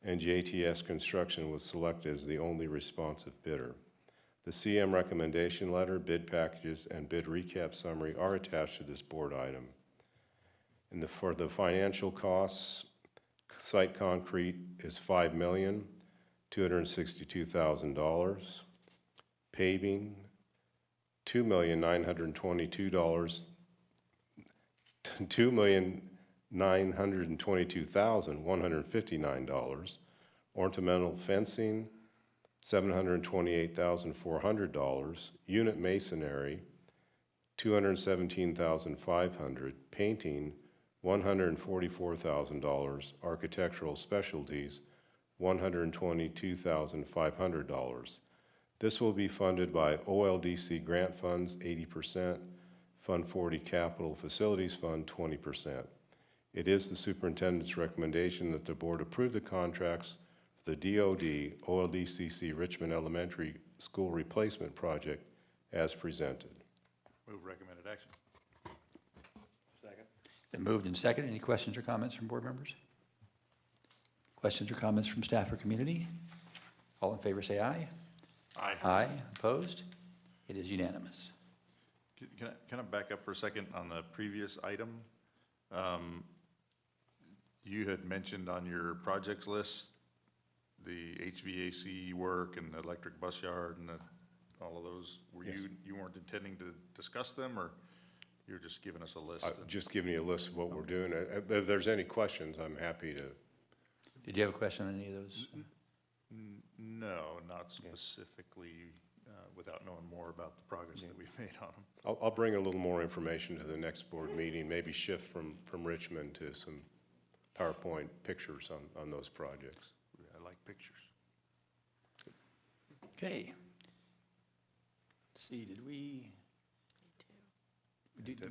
and JTS Construction was selected as the only responsive bidder. The CM recommendation letter, bid packages, and bid recap summary are attached to this board item. And for the financial costs, site concrete is $5,262,000. Paving, $2,922,159. Ornamental fencing, $728,400. Unit masonry, $217,500. Painting, $144,000. Architectural specialties, $122,500. This will be funded by OLDC grant funds, 80%, Fund 40 Capital Facilities Fund, 20%. It is the superintendent's recommendation that the board approve the contracts for the DOD OLDCC Richmond Elementary School Replacement Project as presented. Move recommended action. Second. Been moved and seconded. Any questions or comments from board members? Questions or comments from staff or community? All in favor say aye. Aye. Aye. Opposed? It is unanimous. Can I back up for a second on the previous item? You had mentioned on your projects list the HVAC work and the electric bus yard and all of those. Were Yes. you weren't intending to discuss them, or you're just giving us a list? Just giving you a list of what we're doing. If there's any questions, I'm happy to. Did you have a question on any of those? No, not specifically, without knowing more about the progress that we've made on them. I'll bring a little more information to the next board meeting, maybe shift from Richmond to some PowerPoint pictures on those projects. I like pictures. Okay. Let's see, did we? We did the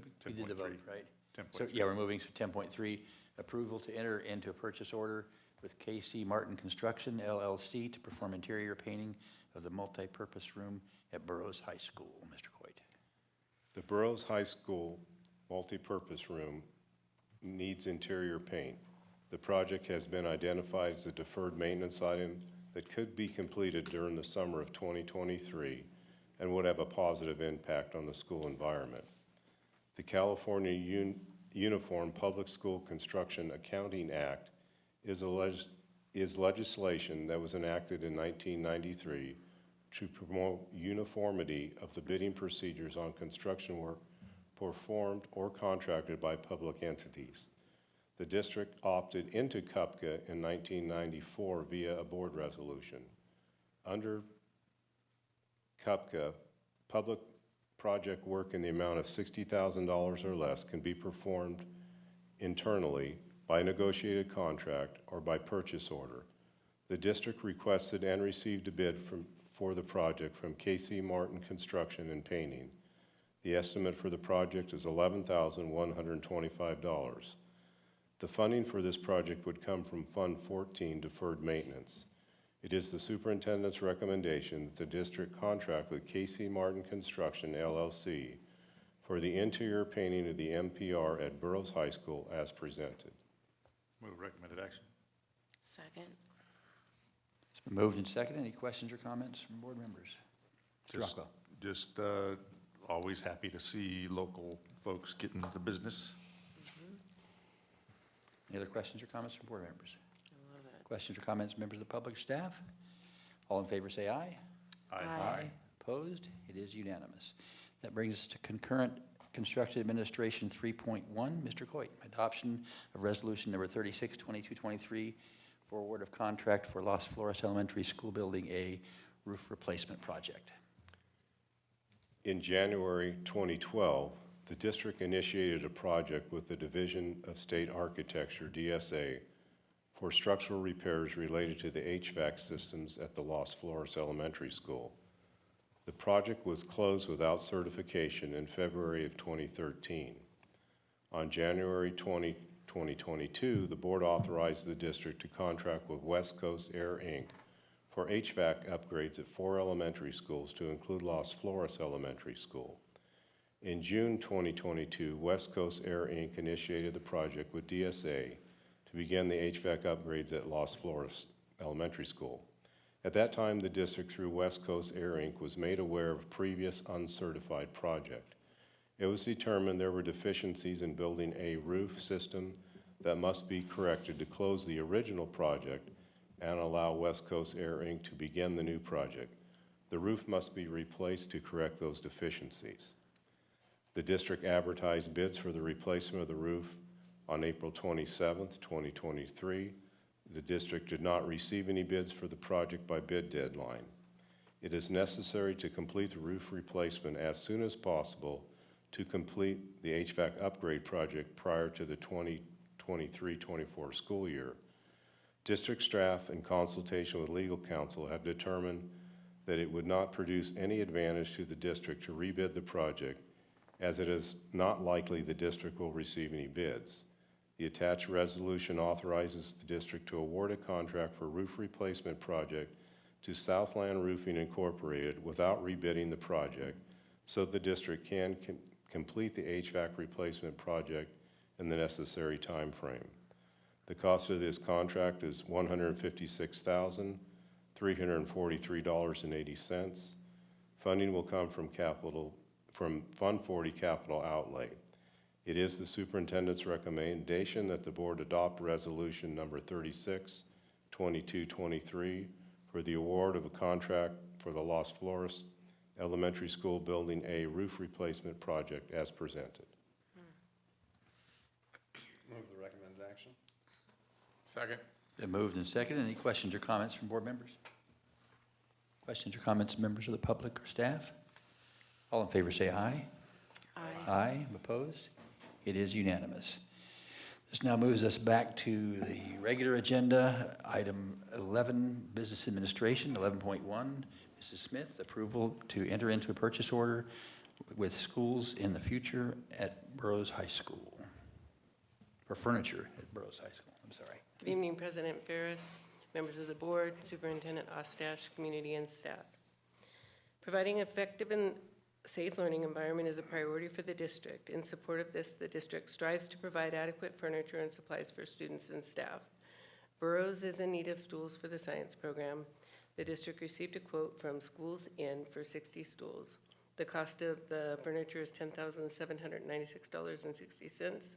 vote, 10.3. right? 10.3. So, yeah, we're moving to 10.3, approval to enter into a purchase order with KC Martin Construction LLC to perform interior painting of the multipurpose room at Burroughs High School. Mr. Coit. The Burroughs High School multipurpose room needs interior paint. The project has been identified as a deferred maintenance item that could be completed during the summer of 2023 and would have a positive impact on the school environment. The California Uniform Public School Construction Accounting Act is legislation that was enacted in 1993 to promote uniformity of the bidding procedures on construction work performed or contracted by public entities. The district opted into CUPCA in 1994 via a board resolution. Under CUPCA, public project work in the amount of $60,000 or less can be performed internally by negotiated contract or by purchase order. The district requested and received a bid for the project from K.C. Martin Construction and Painting. The estimate for the project is $11,125. The funding for this project would come from Fund 14, Deferred Maintenance. It is the superintendent's recommendation that the district contract with K.C. Martin Construction, LLC, for the interior painting of the MPR at Burroughs High School as presented. Move recommended action. Second. It's been moved and seconded. Any questions or comments from board members? Mr. Rockwell. Just always happy to see local folks getting the business. Any other questions or comments from board members? I love it. Questions or comments, members of the public, staff? All in favor say aye. Aye. Opposed? It is unanimous. That brings us to concurrent construction administration 3.1. Mr. Coit, adoption of resolution number 36, 2223 for award of contract for Las Flores Elementary School Building A roof replacement project. In January 2012, the district initiated a project with the Division of State Architecture, DSA, for structural repairs related to the HVAC systems at the Las Flores Elementary School. The project was closed without certification in February of 2013. On January 20, 2022, the board authorized the district to contract with West Coast Air, Inc. for HVAC upgrades at 4 elementary schools to include Las Flores Elementary School. In June 2022, West Coast Air, Inc. initiated the project with DSA to begin the HVAC upgrades at Las Flores Elementary School. At that time, the district, through West Coast Air, Inc., was made aware of a previous uncertified project. It was determined there were deficiencies in building a roof system that must be corrected to close the original project and allow West Coast Air, Inc. to begin the new project. The roof must be replaced to correct those deficiencies. The district advertised bids for the replacement of the roof on April 27th, 2023. The district did not receive any bids for the project by bid deadline. It is necessary to complete the roof replacement as soon as possible to complete the HVAC upgrade project prior to the 2023-24 school year. District staff, in consultation with legal counsel, have determined that it would not produce any advantage to the district to rebid the project, as it is not likely the district will receive any bids. The attached resolution authorizes the district to award a contract for roof replacement project to Southland Roofing Incorporated without rebidding the project, so the district can complete the HVAC replacement project in the necessary time frame. The cost of this contract is $156,343.80. Funding will come from Fund 40 capital outlay. It is the superintendent's recommendation that the board adopt resolution number 36, 2223 for the award of a contract for the Las Flores Elementary School Building A roof replacement project as presented. Move the recommended action. Second. Been moved and seconded. Any questions or comments from board members? Questions or comments, members of the public or staff? All in favor say aye. Aye. Aye. Opposed? It is unanimous. This now moves us back to the regular agenda, item 11, business administration, 11.1. Mrs. Smith, approval to enter into a purchase order with schools in the future at Burroughs High School, for furniture at Burroughs High School. I'm sorry. Good evening, President Ferris, members of the board, Superintendent Ostash, community, and staff. Providing effective and safe learning environment is a priority for the district. In support of this, the district strives to provide adequate furniture and supplies for students and staff. Burroughs is in need of stools for the science program. The district received a quote from Schools Inn for 60 stools. The cost of the furniture is $10,796.60,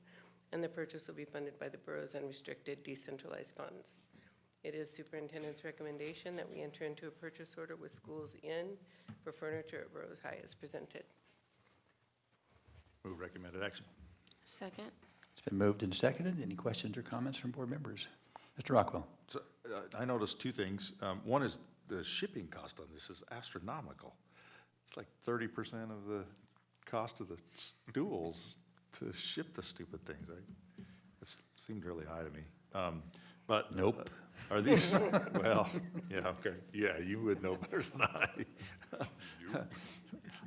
and the purchase will be funded by the borough's unrestricted decentralized funds. It is superintendent's recommendation that we enter into a purchase order with Schools Inn for furniture at Burroughs High as presented. Move recommended action. Second? It's been moved and seconded. Any questions or comments from board members? Mr. Rockwell? So, I noticed two things. One is the shipping cost on this is astronomical. It's like 30% of the cost of the stools to ship the stupid things. It seemed really high to me. But Nope. Are these, well, yeah, okay. Yeah, you would know better than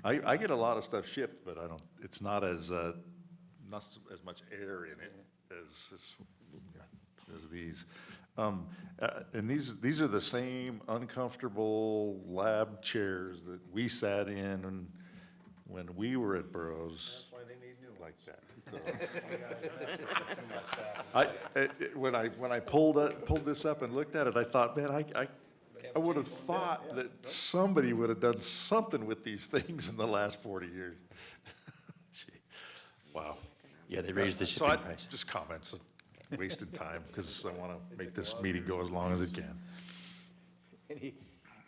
I get a lot of stuff shipped, but it's not as much air in it as these. And these are the same uncomfortable lab chairs that we sat in when we were at Burroughs. That's why they need new Like that. When I pulled this up and looked at it, I thought, man, I would have thought that somebody would have done something with these things in the last 40 years. Gee, wow. Yeah, they raised the So shipping price. just comments, wasted time, because I want to make this meeting go as long as it can.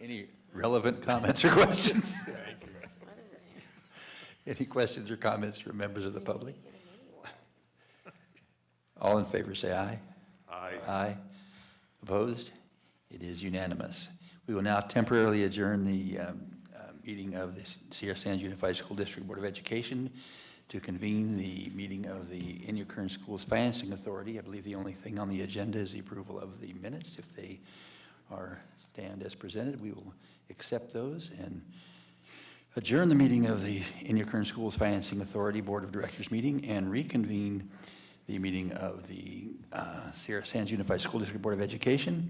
Any relevant comments or questions? Any questions or comments from members of the public? All in favor, say aye. Aye. Aye. Opposed? It is unanimous. We will now temporarily adjourn the meeting of the Sierra Sands Unified School District Board of Education to convene the meeting of the In-Your Current Schools Financing Authority. I believe the only thing on the agenda is the approval of the minutes. If they stand as presented, we will accept those and adjourn the meeting of the In-Your Current Schools Financing Authority Board of Directors meeting and reconvene the meeting of the Sierra Sands Unified School District Board of Education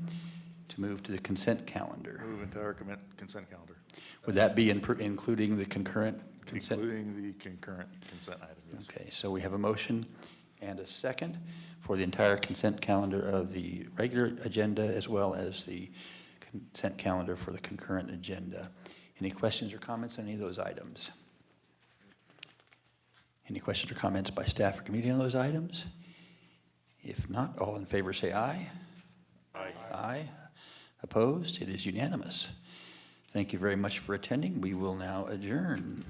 to move to the consent calendar. Move entire consent calendar. Would that be including the concurrent consent? Including the concurrent consent item, yes. Okay, so we have a motion and a second for the entire consent calendar of the regular agenda as well as the consent calendar for the concurrent agenda. Any questions or comments on any of those items? Any questions or comments by staff or committee on those items? If not, all in favor say aye. Aye. Aye. Opposed? It is unanimous. Thank you very much for attending. We will now adjourn.